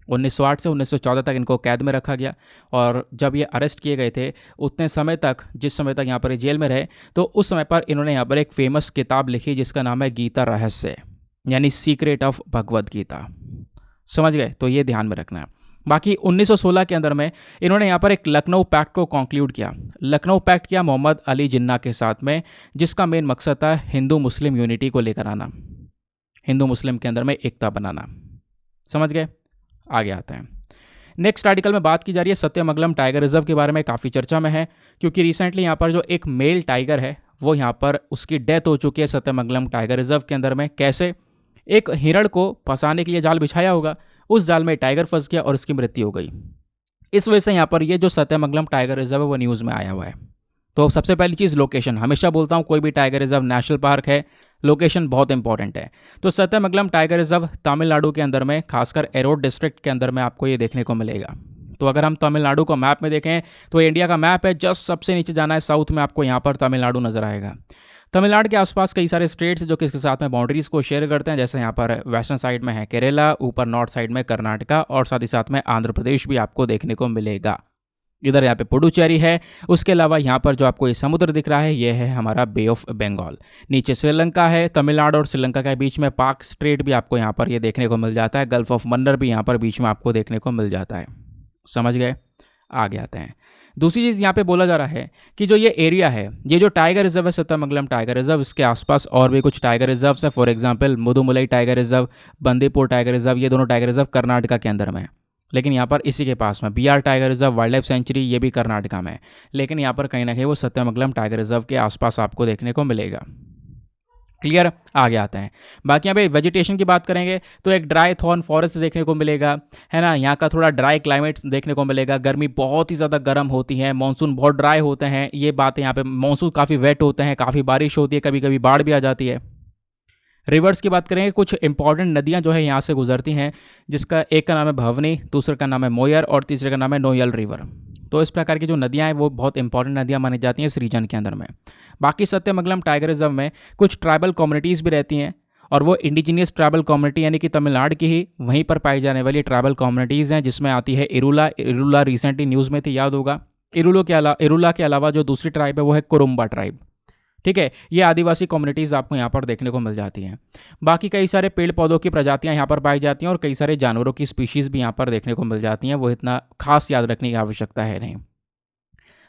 1908 से 1914 तक इनको कैद में रखा गया। और जब ये अरेस्ट किए गए थे उतने समय तक, जिस समय तक यहाँ पर जेल में रहे, तो उस समय पर इन्होंने यहाँ पर एक फेमस किताब लिखी जिसका नाम है गीता रहस्य, यानी सीक्रेट ऑफ भगवद गीता, समझ गए। तो ये ध्यान में रखना है। बाकी 1916 के अंदर में इन्होंने यहाँ पर एक लखनऊ पैक्ट को कंक्लूड किया। लखनऊ पैक्ट किया मोहम्मद अली जिन्ना के साथ में, जिसका मेन मकसद था हिंदू मुस्लिम यूनिटी को लेकर आना, हिंदू मुस्लिम के अंदर में एकता बनाना, समझ गए। आगे आते हैं। नेक्स्ट आर्टिकल में बात की जा रही है सत्यमंगलम टाइगर रिजर्व के बारे में। काफ़ी चर्चा में है क्योंकि रिसेंटली यहाँ पर जो एक मेल टाइगर है वो यहाँ पर उसकी डेथ हो चुकी है सत्यमंगलम टाइगर रिजर्व के अंदर में। कैसे? एक हिरण को फंसाने के लिए जाल बिछाया होगा, उस जाल में टाइगर फंस गया और उसकी मृत्यु हो गई। इस वजह से यहाँ पर ये जो सत्यमंगलम टाइगर रिजर्व है वो न्यूज़ में आया हुआ है। तो सबसे पहली चीज़ लोकेशन, हमेशा बोलता हूँ कोई भी टाइगर रिजर्व नेशनल पार्क है, लोकेशन बहुत इंपॉर्टेंट है। तो सत्यमंगलम टाइगर रिजर्व तमिलनाडु के अंदर में, खासकर एरोड डिस्ट्रिक्ट के अंदर में आपको ये देखने को मिलेगा। तो अगर हम तमिलनाडु को मैप में देखें तो इंडिया का मैप है, जस्ट सबसे नीचे जाना है साउथ में, आपको यहाँ पर तमिलनाडु नजर आएगा। तमिलनाडु के आसपास कई सारे स्टेट्स जो कि इसके साथ में बाउंड्रीज को शेयर करते हैं, जैसे यहाँ पर वेस्टर्न साइड में है केरला, ऊपर नॉर्थ साइड में कर्नाटका, और साथ ही साथ में आंध्र प्रदेश भी आपको देखने को मिलेगा। इधर यहाँ पे पुडुचेरी है। उसके अलावा यहाँ पर जो आपको ये समुद्र दिख रहा है ये है हमारा बे ऑफ बंगाल। नीचे श्रीलंका है, तमिलनाडु और श्रीलंका के बीच में पाक स्ट्रेट भी आपको यहाँ पर ये देखने को मिल जाता है। गल्फ ऑफ मन्नार भी यहाँ पर बीच में आपको देखने को मिल जाता है, समझ गए। आगे आते हैं। दूसरी चीज़ यहाँ पे बोला जा रहा है कि जो ये एरिया है, ये जो टाइगर रिजर्व है सत्यमंगलम टाइगर रिजर्व, इसके आसपास और भी कुछ टाइगर रिजर्व्स है। For example Mudumalai tiger reserve, Bandipur tiger reserve, ये दोनों टाइगर रिजर्व कर्नाटका के अंदर में है। लेकिन यहाँ पर इसी के पास में BR tiger reserve wild life sanctuary, ये भी कर्नाटका में है। लेकिन यहाँ पर कहीं ना कहीं वो सत्यमंगलम टाइगर रिजर्व के आसपास आपको देखने को मिलेगा। क्लियर, आगे आते हैं। बाकी यहाँ पे वेजिटेशन की बात करेंगे तो एक ड्राई थॉर्न फॉरेस्ट देखने को मिलेगा, है ना। यहाँ का थोड़ा ड्राई क्लाइमेट देखने को मिलेगा, गर्मी बहुत ही ज़्यादा गर्म होती है, मानसून बहुत ड्राई होते हैं, ये बातें यहाँ पे। मानसून काफ़ी वेट होते हैं, काफ़ी बारिश होती है, कभी कभी बाढ़ भी आ जाती है। रिवर्स की बात करेंगे, कुछ इंपॉर्टेंट नदियाँ जो है यहाँ से गुजरती हैं, जिसका एक का नाम है भवनी, दूसरे का नाम है मोयर और तीसरे का नाम है नोयल रिवर। तो इस प्रकार की जो नदियाँ हैं वो बहुत इंपॉर्टेंट नदियाँ मानी जाती हैं इस रीजन के अंदर में। बाकी सत्यमंगलम टाइगर रिजर्व में कुछ ट्राइबल कम्युनिटीज़ भी रहती हैं, और वो इंडिजीनियस ट्राइबल कम्युनिटी यानी कि तमिलनाडु की ही वहीं पर पाई जाने वाली ट्राइबल कम्युनिटीज़ हैं, जिसमें आती है इरुला। इरुला रिसेंटली न्यूज़ में थी, याद होगा। इरुला के अलावा जो दूसरी ट्राइब है वो है कुरुम्बा ट्राइब। ठीक है, ये आदिवासी कम्युनिटीज़ आपको यहाँ पर देखने को मिल जाती हैं। बाकी कई सारे पेड़ पौधों की प्रजातियाँ यहाँ पर पाई जाती हैं, और कई सारे जानवरों की स्पीशीज़ भी यहाँ पर देखने को मिल जाती हैं, वो इतना खास याद रखने की आवश्यकता है नहीं।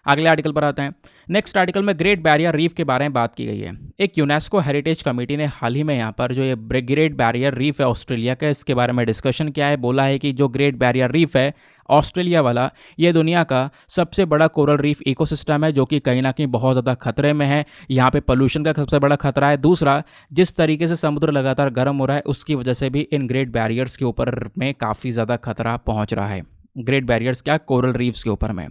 अगले आर्टिकल पर आते हैं। नेक्स्ट आर्टिकल में ग्रेट बैरियर रीफ के बारे में बात की गई है। एक यूनेस्को हेरिटेज कमेटी ने हाल ही में यहाँ पर जो ये ग्रेट बैरियर रीफ है ऑस्ट्रेलिया का, इसके बारे में डिस्कशन किया है। बोला है कि जो ग्रेट बैरियर रीफ है ऑस्ट्रेलिया वाला, ये दुनिया का सबसे बड़ा कोरल रीफ इकोसिस्टम है, जो कि कहीं ना कहीं बहुत ज़्यादा खतरे में है। यहाँ पे पोल्यूशन का सबसे बड़ा खतरा है। दूसरा, जिस तरीके से समुद्र लगातार गर्म हो रहा है, उसकी वजह से भी इन ग्रेट बैरियर्स के ऊपर में काफ़ी ज़्यादा खतरा पहुँच रहा है। ग्रेट बैरियर्स क्या, कोरल रीफ्स के ऊपर में।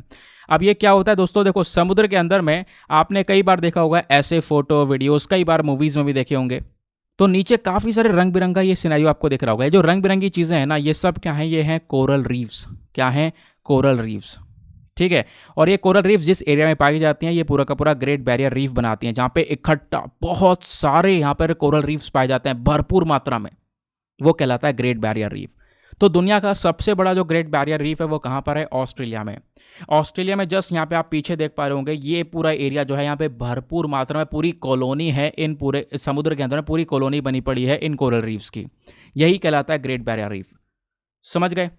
अब ये क्या होता है दोस्तों, देखो समुद्र के अंदर में आपने कई बार देखा होगा ऐसे फोटो वीडियोस, कई बार मूवीज़ में भी देखे होंगे, तो नीचे काफ़ी सारे रंग बिरंगा ये सिनेरियो आपको दिख रहा होगा। ये जो रंग बिरंगी चीज़ें हैं ना, ये सब क्या हैं, ये हैं कोरल रीफ्स। क्या हैं, कोरल रीफ्स। ठीक है, और ये कोरल रीफ्स जिस एरिया में पाई जाती हैं, ये पूरा का पूरा ग्रेट बैरियर रीफ बनाती हैं, जहाँ पे इकट्ठा बहुत सारे यहाँ पर कोरल रीफ्स पाए जाते हैं भरपूर मात्रा में, वो कहलाता है ग्रेट बैरियर रीफ। तो दुनिया का सबसे बड़ा जो ग्रेट बैरियर रीफ है वो कहाँ पर है, ऑस्ट्रेलिया में। ऑस्ट्रेलिया में जस्ट यहाँ पे आप पीछे देख पा रहे होंगे, ये पूरा एरिया जो है यहाँ पे भरपूर मात्रा में पूरी कॉलोनी है, इन पूरे समुद्र के अंदर में पूरी कॉलोनी बनी पड़ी है इन कोरल रीफ्स की, यही कहलाता है ग्रेट बैरियर रीफ। समझ गए।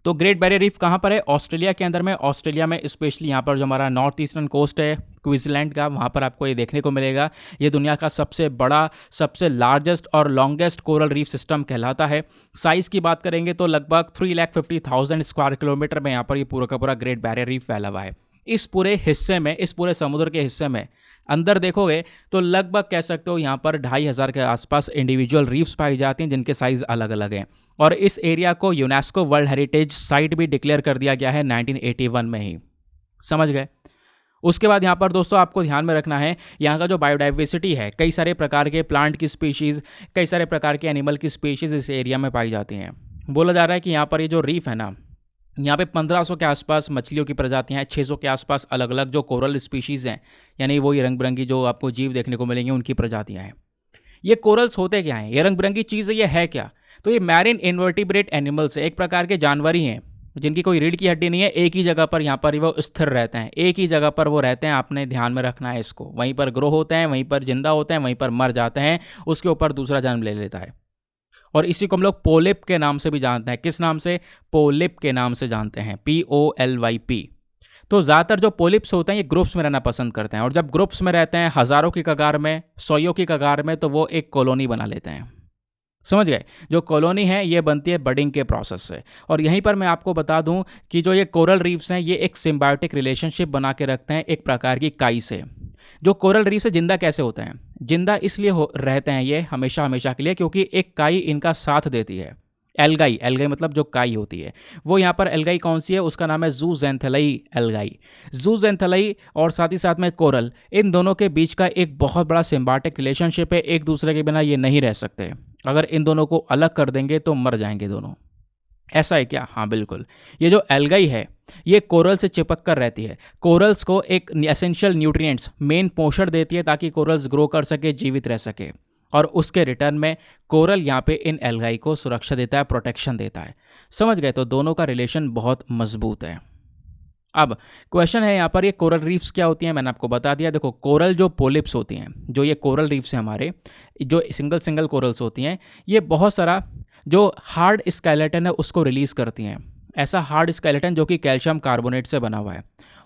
तो ग्रेट बैरियर रीफ कहाँ पर है, ऑस्ट्रेलिया के अंदर में। ऑस्ट्रेलिया में स्पेशली यहाँ पर जो हमारा नॉर्थ ईस्टर्न कोस्ट है क्वींसलैंड का, वहाँ पर आपको ये देखने को मिलेगा। ये दुनिया का सबसे बड़ा, सबसे लार्जेस्ट और लॉन्गेस्ट कोरल रीफ सिस्टम कहलाता है। साइज़ की बात करेंगे तो लगभग 350,000 स्क्वायर किलोमीटर में यहाँ पर ये पूरा का पूरा ग्रेट बैरियर रीफ फैला हुआ है। इस पूरे हिस्से में, इस पूरे समुद्र के हिस्से में अंदर देखोगे तो लगभग कह सकते हो यहाँ पर 2,500 के आसपास इंडिविजुअल रीफ्स पाई जाती हैं, जिनके साइज़ अलग अलग हैं। और इस एरिया को यूनेस्को वर्ल्ड हेरिटेज साइट भी डिक्लेयर कर दिया गया है 1981 में ही। समझ गए। उसके बाद यहाँ पर दोस्तों आपको ध्यान में रखना है, यहाँ का जो बायोडाइवर्सिटी है, कई सारे प्रकार के प्लांट की स्पीशीज़, कई सारे प्रकार के एनिमल की स्पीशीज़ इस एरिया में पाई जाती हैं। बोला जा रहा है कि यहाँ पर ये जो रीफ है ना, यहाँ पे 1500 के आसपास मछलियों की प्रजातियाँ हैं, 600 के आसपास अलग अलग जो कोरल स्पीशीज़ हैं, यानी वो ये रंग बिरंगी जो आपको जीव देखने को मिलेंगे उनकी प्रजातियाँ हैं। ये कोरल्स होते क्या हैं, ये रंग बिरंगी चीज़ ये है क्या, तो ये मैरिन इन्वर्टिब्रेट एनिमल्स है, एक प्रकार के जानवर ही हैं जिनकी कोई रीढ़ की हड्डी नहीं है, एक ही जगह पर यहाँ पर वो स्थिर रहते हैं, एक ही जगह पर वो रहते हैं। आपने ध्यान में रखना है इसको, वहीं पर ग्रो होते हैं, वहीं पर जिंदा होते हैं, वहीं पर मर जाते हैं, उसके ऊपर दूसरा जन्म ले लेता है। और इसी को हम लोग पोलिप के नाम से भी जानते हैं। किस नाम से, पोलिप के नाम से जानते हैं, POLYP। तो ज़्यादातर जो पोलिप्स होते हैं ये ग्रुप्स में रहना पसंद करते हैं, और जब ग्रुप्स में रहते हैं हज़ारों की कगार में, सौयों की कगार में, तो वो एक कॉलोनी बना लेते हैं। समझ गए। जो कॉलोनी है ये बनती है बडिंग के प्रोसेस से। और यहीं पर मैं आपको बता दूं कि जो ये कोरल रीफ्स हैं ये एक सिम्बायोटिक रिलेशनशिप बना के रखते हैं एक प्रकार की काई से। जो कोरल रीफ से जिंदा कैसे होते हैं, जिंदा इसलिए रहते हैं ये हमेशा हमेशा के लिए, क्योंकि एक काई इनका साथ देती है। एल्गाई, एल्गाई मतलब जो काई होती है, वो यहाँ पर एल्गाई कौन सी है, उसका नाम है जूजेंथेलाई एल्गाई। जूजेंथेलाई और साथ ही साथ में कोरल, इन दोनों के बीच का एक बहुत बड़ा सिम्बायोटिक रिलेशनशिप है, एक दूसरे के बिना ये नहीं रह सकते। अगर इन दोनों को अलग कर देंगे तो मर जाएंगे दोनों। ऐसा है क्या, हाँ बिल्कुल। ये जो एल्गाई है ये कोरल से चिपक कर रहती है, कोरल्स को एक एसेंशियल न्यूट्रिएंट्स, मेन पोषण देती है ताकि कोरल्स ग्रो कर सके, जीवित रह सके, और उसके रिटर्न में कोरल यहाँ पे इन एल्गाई को सुरक्षा देता है, प्रोटेक्शन देता है। समझ गए। तो दोनों का रिलेशन बहुत मजबूत है। अब क्वेश्चन है यहाँ पर, ये कोरल रीफ्स क्या होती हैं, मैंने आपको बता दिया। देखो कोरल जो पोलिप्स होती हैं, जो ये कोरल रीफ्स हैं हमारे, जो सिंगल कोरल्स होती हैं, ये बहुत सारा जो हार्ड स्केलेटन है उसको रिलीज़ करती हैं। ऐसा हार्ड स्केलेटन जो कि कैल्शियम कार्बोनेट से बना हुआ है,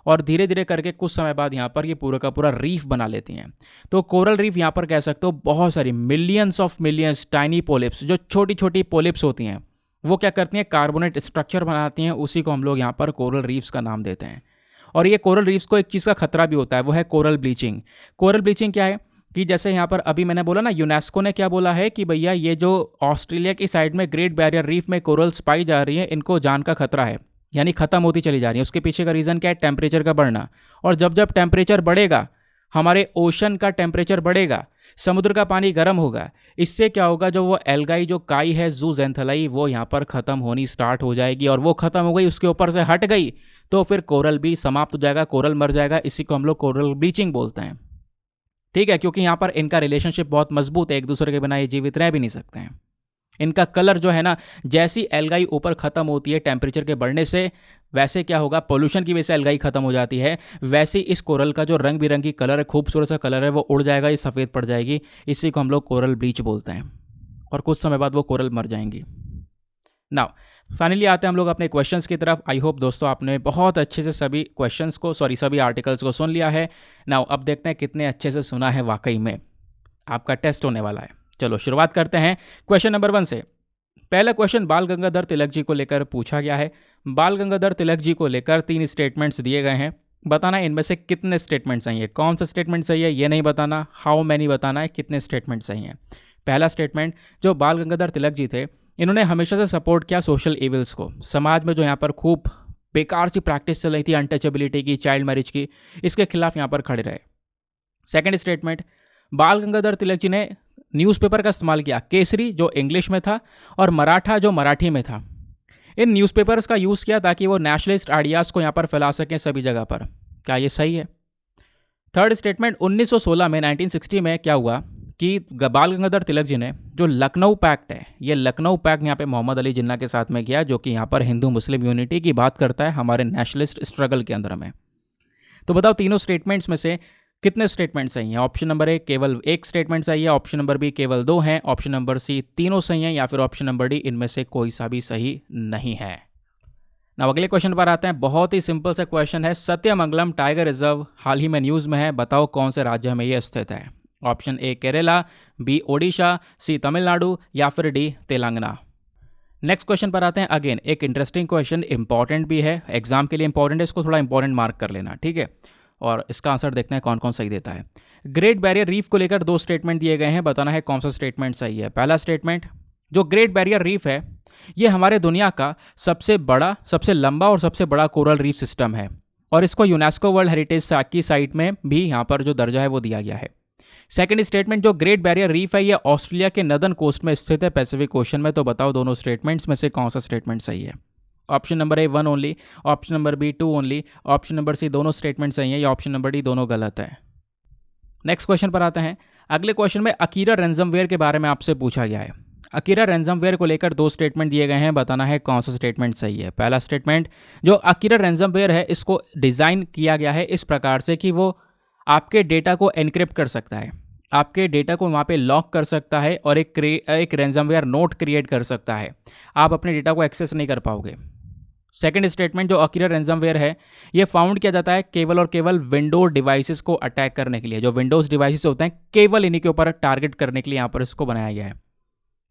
और धीरे धीरे करके कुछ समय बाद यहाँ पर ये पूरा का पूरा रीफ बना लेती हैं। तो कोरल रीफ यहाँ पर कह सकते हो बहुत सारी millions of millions tiny polyps, जो छोटी छोटी पोलिप्स होती हैं, वो क्या करती हैं, कार्बोनेट स्ट्रक्चर बनाती हैं, उसी को हम लोग यहाँ पर कोरल रीफ्स का नाम देते हैं। और ये कोरल रीफ्स को एक चीज़ का खतरा भी होता है, वो है कोरल ब्लीचिंग। कोरल ब्लीचिंग क्या है कि जैसे यहाँ पर अभी मैंने बोला ना, यूनेस्को ने क्या बोला है कि भैया ये जो ऑस्ट्रेलिया की साइड में ग्रेट बैरियर रीफ में कोरल्स पाई जा रही हैं, इनको जान का खतरा है, यानी खत्म होती चली जा रही है। उसके पीछे का रीज़न क्या है, टेम्परेचर का बढ़ना। और जब जब टेम्परेचर बढ़ेगा, हमारे ओशन का टेम्परेचर बढ़ेगा, समुद्र का पानी गर्म होगा, इससे क्या होगा, जो वो एल्गाई जो काई है जूजेंथलाई, वो यहाँ पर ख़त्म होनी स्टार्ट हो जाएगी। और वो ख़त्म हो गई, उसके ऊपर से हट गई, तो फिर कोरल भी समाप्त हो जाएगा, कोरल मर जाएगा। इसी को हम लोग कोरल ब्लीचिंग बोलते हैं। ठीक है, क्योंकि यहाँ पर इनका रिलेशनशिप बहुत मजबूत है, एक दूसरे के बिना ये जीवित रह भी नहीं सकते हैं। इनका कलर जो है ना, जैसी एल्गाई ऊपर ख़त्म होती है टेम्परेचर के बढ़ने से, वैसे क्या होगा, पोल्यूशन की वजह से एल्गाई ख़त्म हो जाती है, वैसे इस कोरल का जो रंग बिरंगी कलर है, खूबसूरत सा कलर है, वो उड़ जाएगा, ये सफ़ेद पड़ जाएगी। इसी को हम लोग कोरल ब्लीच बोलते हैं। और कुछ समय बाद वो कोरल मर जाएंगी। नाउ फाइनली आते हैं हम लोग अपने क्वेश्चंस की तरफ। आई होप दोस्तों आपने बहुत अच्छे से सभी क्वेश्चंस को, सभी आर्टिकल्स को सुन लिया है। नाउ अब देखते हैं कितने अच्छे से सुना है। वाकई में आपका टेस्ट होने वाला है। चलो शुरुआत करते हैं क्वेश्चन नंबर 1 से। पहला क्वेश्चन बाल गंगाधर तिलक जी को लेकर पूछा गया है। बाल गंगाधर तिलक जी को लेकर 3 स्टेटमेंट्स दिए गए हैं। बताना है इनमें से कितने स्टेटमेंट सही है। कौन सा स्टेटमेंट सही है ये नहीं बताना, हाउ मैनी बताना है, कितने स्टेटमेंट सही हैं। पहला स्टेटमेंट, जो बाल गंगाधर तिलक जी थे, इन्होंने हमेशा से सपोर्ट किया सोशल इविल्स को। समाज में जो यहाँ पर खूब बेकार सी प्रैक्टिस चल रही थी अनटचेबिलिटी की, चाइल्ड मैरिज की, इसके खिलाफ यहाँ पर खड़े रहे। सेकंड स्टेटमेंट, बाल गंगाधर तिलक जी ने न्यूज़पेपर का इस्तेमाल किया, केसरी जो इंग्लिश में था और मराठा जो मराठी में था। इन न्यूज़पेपर्स का यूज़ किया ताकि वो नेशनलिस्ट आइडियाज़ को यहाँ पर फैला सकें सभी जगह पर। क्या ये सही है? थर्ड स्टेटमेंट, 1916 में 1960 में क्या हुआ कि बाल गंगाधर तिलक जी ने जो लखनऊ पैक्ट है, ये लखनऊ पैक्ट यहाँ पे मोहम्मद अली जिन्ना के साथ में किया, जो कि यहाँ पर हिंदू मुस्लिम यूनिटी की बात करता है हमारे नेशनलिस्ट स्ट्रगल के अंदर में। तो बताओ तीनों स्टेटमेंट्स में से कितने स्टेटमेंट सही हैं। ऑप्शन नंबर ए केवल 1 स्टेटमेंट सही है, ऑप्शन नंबर बी केवल 2 हैं, ऑप्शन नंबर सी तीनों सही हैं, या फिर ऑप्शन नंबर डी इनमें से कोई सा भी सही नहीं है। ना अगले क्वेश्चन पर आते हैं। बहुत ही सिंपल सा क्वेश्चन है। सत्यमंगलम टाइगर रिजर्व हाल ही में न्यूज़ में है, बताओ कौन से राज्य में ये स्थित है। Option A Kerala, B Odisha, C Tamil Nadu, या फिर डी तेलंगाना। नेक्स्ट क्वेश्चन पर आते हैं। अगेन एक इंटरेस्टिंग क्वेश्चन, इंपॉर्टेंट भी है, एग्जाम के लिए इंपॉर्टेंट है, इसको थोड़ा इंपॉर्टेंट मार्क कर लेना, ठीक है। और इसका आंसर देखते हैं कौन कौन सही देता है। ग्रेट बैरियर रीफ को लेकर 2 स्टेटमेंट दिए गए हैं, बताना है कौन सा स्टेटमेंट सही है। पहला स्टेटमेंट, जो ग्रेट बैरियर रीफ है ये हमारे दुनिया का सबसे बड़ा, सबसे लंबा और सबसे बड़ा कोरल रीफ सिस्टम है, और इसको यूनेस्को वर्ल्ड हेरिटेज की साइट में भी यहाँ पर जो दर्जा है वो दिया गया है। सेकंड स्टेटमेंट, जो ग्रेट बैरियर रीफ है ये ऑस्ट्रेलिया के नदर्न कोस्ट में स्थित है, पैसिफिक ओशन में। तो बताओ दोनों स्टेटमेंट्स में से कौन सा स्टेटमेंट सही है। Option number A 1 only, option number B 2 only, option number C दोनों स्टेटमेंट सही है, या ऑप्शन नंबर डी दोनों गलत है। नेक्स्ट क्वेश्चन पर आते हैं। अगले क्वेश्चन में अकीरा रैंसमवेयर के बारे में आपसे पूछा गया है। अकीरा रैंसमवेयर को लेकर 2 स्टेटमेंट दिए गए हैं, बताना है कौन सा स्टेटमेंट सही है। पहला स्टेटमेंट, जो अकीरा रैंसमवेयर है इसको डिज़ाइन किया गया है इस प्रकार से कि वो आपके डेटा को एनक्रिप्ट कर सकता है, आपके डेटा को वहाँ पे लॉक कर सकता है, और एक रैंसमवेयर नोट क्रिएट कर सकता है। आप अपने डेटा को एक्सेस नहीं कर पाओगे। सेकंड स्टेटमेंट, जो अकीरा रैंसमवेयर है ये फाउंड किया जाता है केवल और केवल विंडोज डिवाइसेस को अटैक करने के लिए। जो विंडोज डिवाइसेस होते हैं केवल इन्हीं के ऊपर टारगेट करने के लिए यहाँ पर इसको बनाया गया है।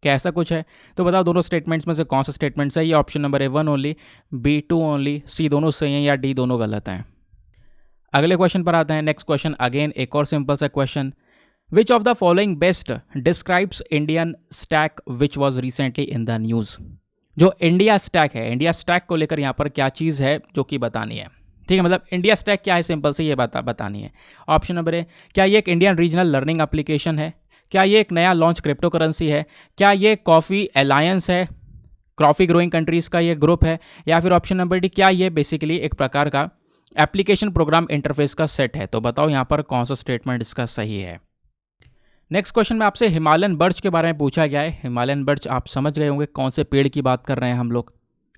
क्या ऐसा कुछ है? तो बताओ दोनों स्टेटमेंट्स में से कौन सा स्टेटमेंट सही है। Option number A 1 only, B 2 only, C दोनों सही हैं, या डी दोनों गलत हैं। अगले क्वेश्चन पर आते हैं। नेक्स्ट क्वेश्चन अगेन एक और सिंपल सा question, which of the following best describes Indian stack which was recently in the news. जो इंडिया स्टैक है, इंडिया स्टैक को लेकर यहाँ पर क्या चीज़ है जो कि बतानी है, ठीक है। मतलब इंडिया स्टैक क्या है, सिंपल से ये बतानी है। ऑप्शन नंबर ए, क्या ये एक इंडियन रीजनल लर्निंग एप्लीकेशन है, क्या ये एक नया लॉन्च क्रिप्टो करेंसी है, क्या ये कॉफ़ी अलायंस है, कॉफ़ी ग्रोइंग कंट्रीज़ का ये ग्रुप है, या फिर ऑप्शन नंबर डी, क्या ये बेसिकली एक प्रकार का एप्लीकेशन प्रोग्राम इंटरफेस का सेट है। तो बताओ यहाँ पर कौन सा स्टेटमेंट इसका सही है। नेक्स्ट क्वेश्चन में आपसे हिमालयन बर्च के बारे में पूछा गया है। हिमालयन बर्च आप समझ गए होंगे कौन से पेड़ की बात कर रहे हैं हम लोग,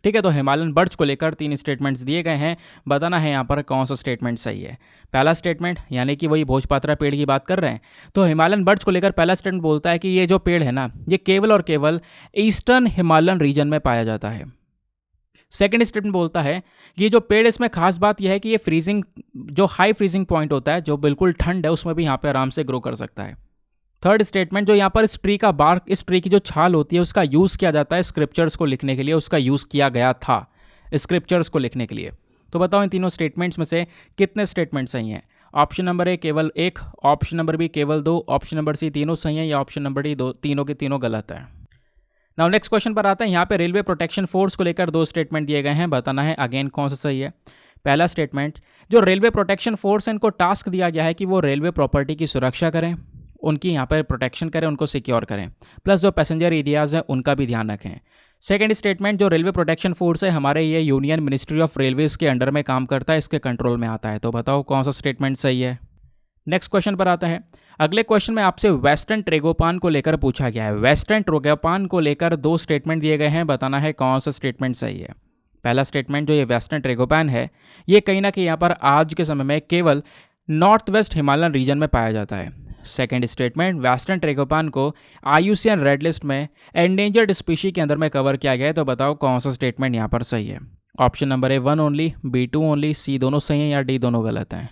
ठीक है। तो हिमालयन बर्च को लेकर 3 स्टेटमेंट्स दिए गए हैं, बताना है यहाँ पर कौन सा स्टेटमेंट सही है। पहला स्टेटमेंट, यानी कि वही भोजपात्रा पेड़ की बात कर रहे हैं, तो हिमालयन बर्च को लेकर पहला स्टेटमेंट बोलता है कि ये जो पेड़ है ना, ये केवल और केवल ईस्टर्न हिमालयन रीजन में पाया जाता है। सेकेंड स्टेटमेंट बोलता है कि ये जो पेड़, इसमें खास बात यह है कि ये फ्रीजिंग, जो हाई फ्रीजिंग पॉइंट होता है, जो बिल्कुल ठंड है, उसमें भी यहाँ पे आराम से ग्रो कर सकता है। थर्ड स्टेटमेंट, जो यहाँ पर इस ट्री का बार्क, इस ट्री की जो छाल होती है, उसका यूज़ किया जाता है स्क्रिप्चर्स को लिखने के लिए, उसका यूज़ किया गया था स्क्रिप्चर्स को लिखने के लिए। तो बताओ इन तीनों स्टेटमेंट्स में से कितने स्टेटमेंट सही हैं? ऑप्शन नंबर ए केवल एक, ऑप्शन नंबर बी केवल दो, ऑप्शन नंबर सी तीनों सही है, या ऑप्शन नंबर डी तीनों के तीनों गलत है। नाउ नेक्स्ट क्वेश्चन पर आता है। यहाँ पे रेलवे प्रोटेक्शन फोर्स को लेकर दो स्टेटमेंट दिए गए हैं, बताना है अगेन कौन सा सही है। पहला स्टेटमेंट, जो रेलवे प्रोटेक्शन फोर्स है, इनको टास्क दिया गया है कि वो रेलवे प्रॉपर्टी की सुरक्षा करें, उनकी यहाँ पर प्रोटेक्शन करें, उनको सिक्योर करें, प्लस जो पैसेंजर एरियाज़ हैं उनका भी ध्यान रखें। सेकेंड स्टेटमेंट, जो रेलवे प्रोटेक्शन फोर्स है हमारे, ये यूनियन मिनिस्ट्री ऑफ रेलवेज के अंडर में काम करता है, इसके कंट्रोल में आता है। तो बताओ कौन सा स्टेटमेंट सही है। नेक्स्ट क्वेश्चन पर आता है। अगले क्वेश्चन में आपसे वेस्टर्न ट्रेगोपान को लेकर पूछा गया है। वेस्टर्न ट्रेगोपान को लेकर दो स्टेटमेंट दिए गए हैं, बताना है कौन सा स्टेटमेंट सही है। पहला स्टेटमेंट, जो ये वेस्टर्न ट्रेगोपान है, ये कहीं ना कहीं यहाँ पर आज के समय में केवल नॉर्थ वेस्ट हिमालयन रीजन में पाया जाता है। सेकेंड स्टेटमेंट, वेस्टर्न ट्रेगोपान को IUCN रेड लिस्ट में एंडेंजर्ड स्पीशी के अंदर में कवर किया गया है। तो बताओ कौन सा स्टेटमेंट यहाँ पर सही है। Option number A 1 only, B 2 only, C दोनों सही हैं, या डी दोनों गलत हैं।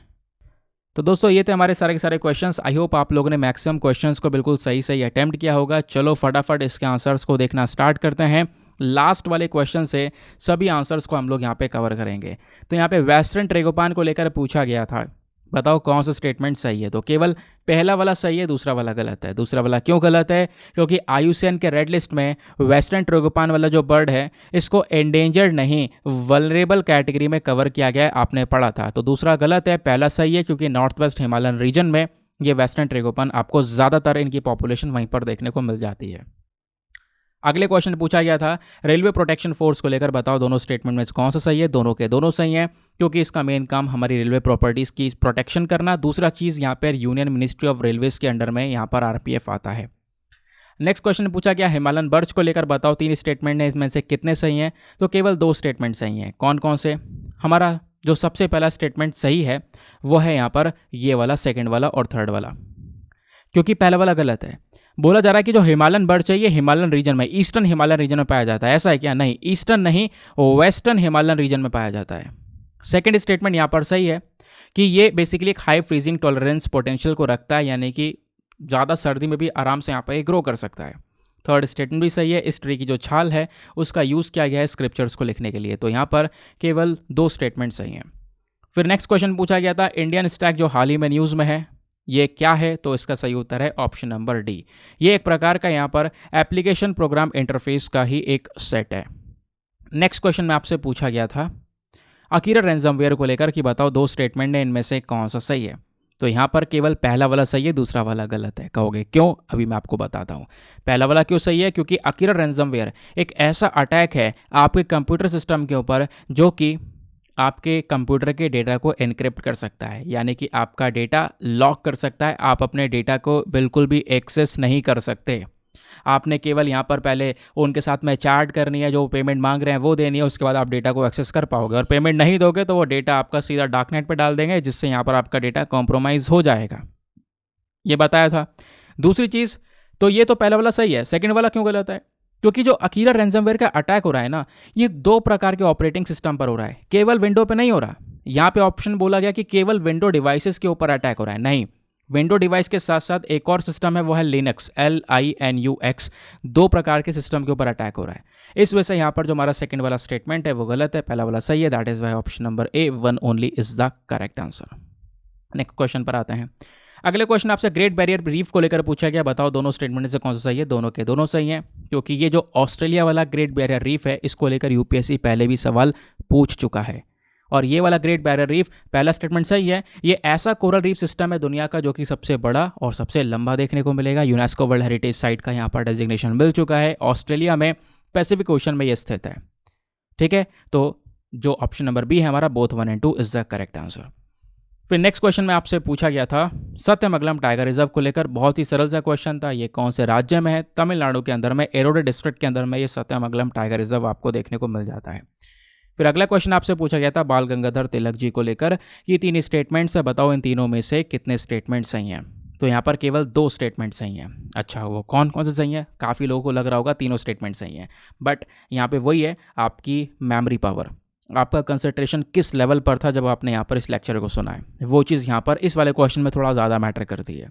तो दोस्तों ये थे हमारे सारे के सारे क्वेश्चंस। आई होप आप लोगों ने मैक्सिमम क्वेश्चंस को बिल्कुल सही सही अटेम्प्ट किया होगा। चलो फटाफट इसके आंसर्स को देखना स्टार्ट करते हैं। लास्ट वाले क्वेश्चन से सभी आंसर्स को हम लोग यहाँ पे कवर करेंगे। तो यहाँ पे वेस्टर्न ट्रेगोपान को लेकर पूछा गया था, बताओ कौन सा स्टेटमेंट सही है। तो केवल पहला वाला सही है, दूसरा वाला गलत है। दूसरा वाला क्यों गलत है? क्योंकि IUCN के रेड लिस्ट में वेस्टर्न ट्रेगोपान वाला जो बर्ड है, इसको एंडेंजर्ड नहीं, वल्नरेबल कैटेगरी में कवर किया गया है, आपने पढ़ा था। तो दूसरा गलत है, पहला सही है, क्योंकि नॉर्थ वेस्ट हिमालयन रीजन में ये वेस्टर्न ट्रेगोपान आपको ज़्यादातर इनकी पॉपुलेशन वहीं पर देखने को मिल जाती है। अगले क्वेश्चन पूछा गया था रेलवे प्रोटेक्शन फोर्स को लेकर, बताओ दोनों स्टेटमेंट में कौन सा सही है। दोनों के दोनों सही हैं, क्योंकि इसका मेन काम हमारी रेलवे प्रॉपर्टीज़ की प्रोटेक्शन करना। दूसरा चीज़, यहाँ पर यूनियन मिनिस्ट्री ऑफ रेलवेज के अंडर में यहाँ पर RPF आता है। नेक्स्ट क्वेश्चन पूछा गया हिमालयन बर्ड्स को लेकर, बताओ 3 स्टेटमेंट है, इसमें से कितने सही हैं। तो केवल 2 स्टेटमेंट सही हैं। कौन कौन से? हमारा जो सबसे पहला स्टेटमेंट सही है वो है यहाँ पर ये वाला, सेकेंड वाला और थर्ड वाला, क्योंकि पहला वाला गलत है। बोला जा रहा है कि जो हिमालयन बर्ड चाहिए हिमालयन रीजन में, ईस्टर्न हिमालयन रीजन में पाया जाता है। ऐसा है क्या? नहीं, ईस्टर्न नहीं, वेस्टर्न हिमालयन रीजन में पाया जाता है। सेकंड स्टेटमेंट यहाँ पर सही है कि ये बेसिकली एक हाई फ्रीजिंग टॉलरेंस पोटेंशियल को रखता है, यानी कि ज़्यादा सर्दी में भी आराम से यहाँ पर ग्रो कर सकता है। थर्ड स्टेटमेंट भी सही है, इस ट्री की जो छाल है उसका यूज़ किया गया है स्क्रिप्चर्स को लिखने के लिए। तो यहाँ पर केवल 2 स्टेटमेंट सही हैं। फिर नेक्स्ट क्वेश्चन पूछा गया था इंडियन स्टैक जो हाल ही में न्यूज़ में है, ये क्या है? तो इसका सही उत्तर है ऑप्शन नंबर डी। ये एक प्रकार का यहाँ पर एप्लीकेशन प्रोग्राम इंटरफेस का ही एक सेट है। नेक्स्ट क्वेश्चन में आपसे पूछा गया था अकीरा रैंसमवेयर को लेकर कि बताओ 2 स्टेटमेंट है, इनमें से कौन सा सही है। तो यहाँ पर केवल पहला वाला सही है, दूसरा वाला गलत है। कहोगे क्यों? अभी मैं आपको बताता हूँ। पहला वाला क्यों सही है? क्योंकि अकीरा रैंसमवेयर एक ऐसा अटैक है आपके कंप्यूटर सिस्टम के ऊपर जो कि आपके कंप्यूटर के डेटा को एनक्रिप्ट कर सकता है, यानी कि आपका डेटा लॉक कर सकता है। आप अपने डेटा को बिल्कुल भी एक्सेस नहीं कर सकते। आपने केवल यहाँ पर पहले उनके साथ में चैट करनी है, जो पेमेंट मांग रहे हैं वो देनी है, उसके बाद आप डेटा को एक्सेस कर पाओगे। और पेमेंट नहीं दोगे तो वो डेटा आपका सीधा डार्कनेट पर डाल देंगे, जिससे यहाँ पर आपका डेटा कॉम्प्रोमाइज़ हो जाएगा। ये बताया था। दूसरी चीज़, तो ये तो पहला वाला सही है, सेकेंड वाला क्यों गलत है? क्योंकि जो अकीरा रैंसमवेयर का अटैक हो रहा है ना, ये 2 प्रकार के ऑपरेटिंग सिस्टम पर हो रहा है, केवल विंडो पे नहीं हो रहा। यहाँ पे ऑप्शन बोला गया कि केवल विंडो डिवाइसेस के ऊपर अटैक हो रहा है, नहीं, विंडो डिवाइस के साथ साथ एक और सिस्टम है, वो है लिनक्स, LINUX। 2 प्रकार के सिस्टम के ऊपर अटैक हो रहा है। इस वजह से यहाँ पर जो हमारा सेकंड वाला स्टेटमेंट है वो गलत है, पहला वाला सही है। That is why option number A 1 only is the correct answer. Next question पर आते हैं। अगले क्वेश्चन आपसे ग्रेट बैरियर रीफ को लेकर पूछा गया, बताओ दोनों स्टेटमेंट से कौन सा सही है। दोनों के दोनों सही हैं, क्योंकि ये जो ऑस्ट्रेलिया वाला ग्रेट बैरियर रीफ है, इसको लेकर UPSC पहले भी सवाल पूछ चुका है। और ये वाला ग्रेट बैरियर रीफ, पहला स्टेटमेंट सही है। ये ऐसा कोरल रीफ सिस्टम है दुनिया का जो कि सबसे बड़ा और सबसे लंबा देखने को मिलेगा। यूनेस्को वर्ल्ड हेरिटेज साइट का यहाँ पर डेजिग्नेशन मिल चुका है। ऑस्ट्रेलिया में पैसिफिक ओशन में ये स्थित है। ठीक है, तो जो ऑप्शन नंबर बी है हमारा, both 1 and 2 is the correct answer. फिर नेक्स्ट क्वेश्चन में आपसे पूछा गया था सत्यमंगलम टाइगर रिजर्व को लेकर, बहुत ही सरल सा क्वेश्चन था। ये कौन से राज्य में है? तमिलनाडु के अंदर में, एरोडे डिस्ट्रिक्ट के अंदर में ये सत्यमंगलम टाइगर रिजर्व आपको देखने को मिल जाता है। फिर अगला क्वेश्चन आपसे पूछा गया था बाल गंगाधर तिलक जी को लेकर, ये 3 स्टेटमेंट्स है, बताओ इन तीनों में से कितने स्टेटमेंट सही हैं। तो यहाँ पर केवल 2 स्टेटमेंट सही हैं। अच्छा, वो कौन कौन से सही हैं? काफ़ी लोगों को लग रहा होगा तीनों स्टेटमेंट सही हैं, बट यहाँ पे वही है आपकी मेमोरी पावर, आपका कंसंट्रेशन किस लेवल पर था जब आपने यहाँ पर इस लेक्चर को सुना है, वो चीज़ यहाँ पर इस वाले क्वेश्चन में थोड़ा ज़्यादा मैटर करती है।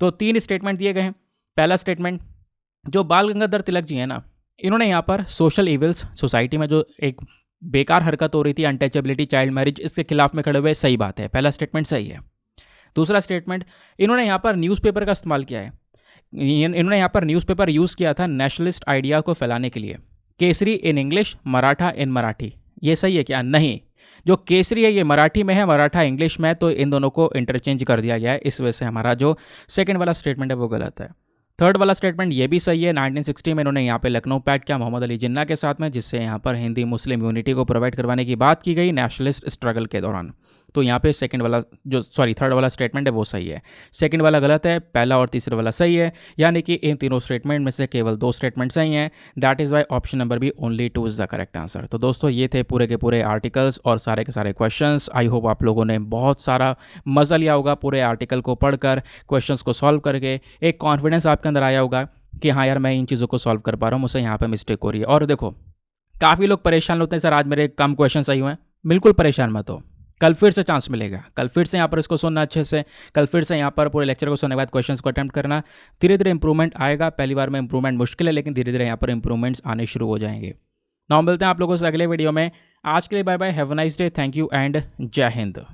तो 3 स्टेटमेंट दिए गए हैं। पहला स्टेटमेंट, जो बाल गंगाधर तिलक जी हैं ना, इन्होंने यहाँ पर सोशल इविल्स, सोसाइटी में जो एक बेकार हरकत हो रही थी, अनटचेबिलिटी, चाइल्ड मैरिज, इसके खिलाफ में खड़े हुए, सही बात है, पहला स्टेटमेंट सही है। दूसरा स्टेटमेंट, इन्होंने यहाँ पर न्यूज़पेपर का इस्तेमाल किया है। इन्होंने यहाँ पर न्यूज़पेपर यूज़ किया था नेशनलिस्ट आइडिया को फैलाने के लिए। केसरी इन इंग्लिश, मराठा इन मराठी, ये सही है क्या? नहीं, जो केसरी है ये मराठी में है, मराठा इंग्लिश में है, तो इन दोनों को इंटरचेंज कर दिया गया है। इस वजह से हमारा जो सेकंड वाला स्टेटमेंट है वो गलत है। थर्ड वाला स्टेटमेंट ये भी सही है। 1960 में इन्होंने यहाँ पे लखनऊ पैक्ट किया मोहम्मद अली जिन्ना के साथ में, जिससे यहाँ पर हिंदी मुस्लिम यूनिटी को प्रोवाइड करवाने की बात की गई नेशनलिस्ट स्ट्रगल के दौरान। तो यहाँ पे थर्ड वाला स्टेटमेंट है वो सही है, सेकंड वाला गलत है, पहला और तीसरा वाला सही है। यानी कि इन तीनों स्टेटमेंट में से केवल 2 स्टेटमेंट सही हैं। That is why option number B only 2 is the correct answer. तो दोस्तों ये थे पूरे के पूरे आर्टिकल्स और सारे के सारे क्वेश्चंस। आई होप आप लोगों ने बहुत सारा मज़ा लिया होगा पूरे आर्टिकल को पढ़कर, क्वेश्चंस को सॉल्व करके। एक कॉन्फिडेंस आपके अंदर आया होगा कि हाँ यार मैं इन चीज़ों को सॉल्व कर पा रहा हूँ, मुझसे यहाँ पे मिस्टेक हो रही है। और देखो, काफ़ी लोग परेशान होते हैं, सर आज मेरे कम क्वेश्चन सही हुए हैं। बिल्कुल परेशान मत हो, कल फिर से चांस मिलेगा, कल फिर से यहाँ पर इसको सुनना अच्छे से, कल फिर से यहाँ पर पूरे लेक्चर को सुनने के बाद क्वेश्चंस को अटेम्प्ट करना। धीरे धीरे इंप्रूवमेंट आएगा। पहली बार में इंप्रूवमेंट मुश्किल है, लेकिन धीरे धीरे यहाँ पर इंप्रूवमेंट्स आने शुरू हो जाएंगे। नाउ मिलते हैं आप लोगों से अगले वीडियो में। आज के लिए bye bye, have a nice day, thank you and जय हिंद।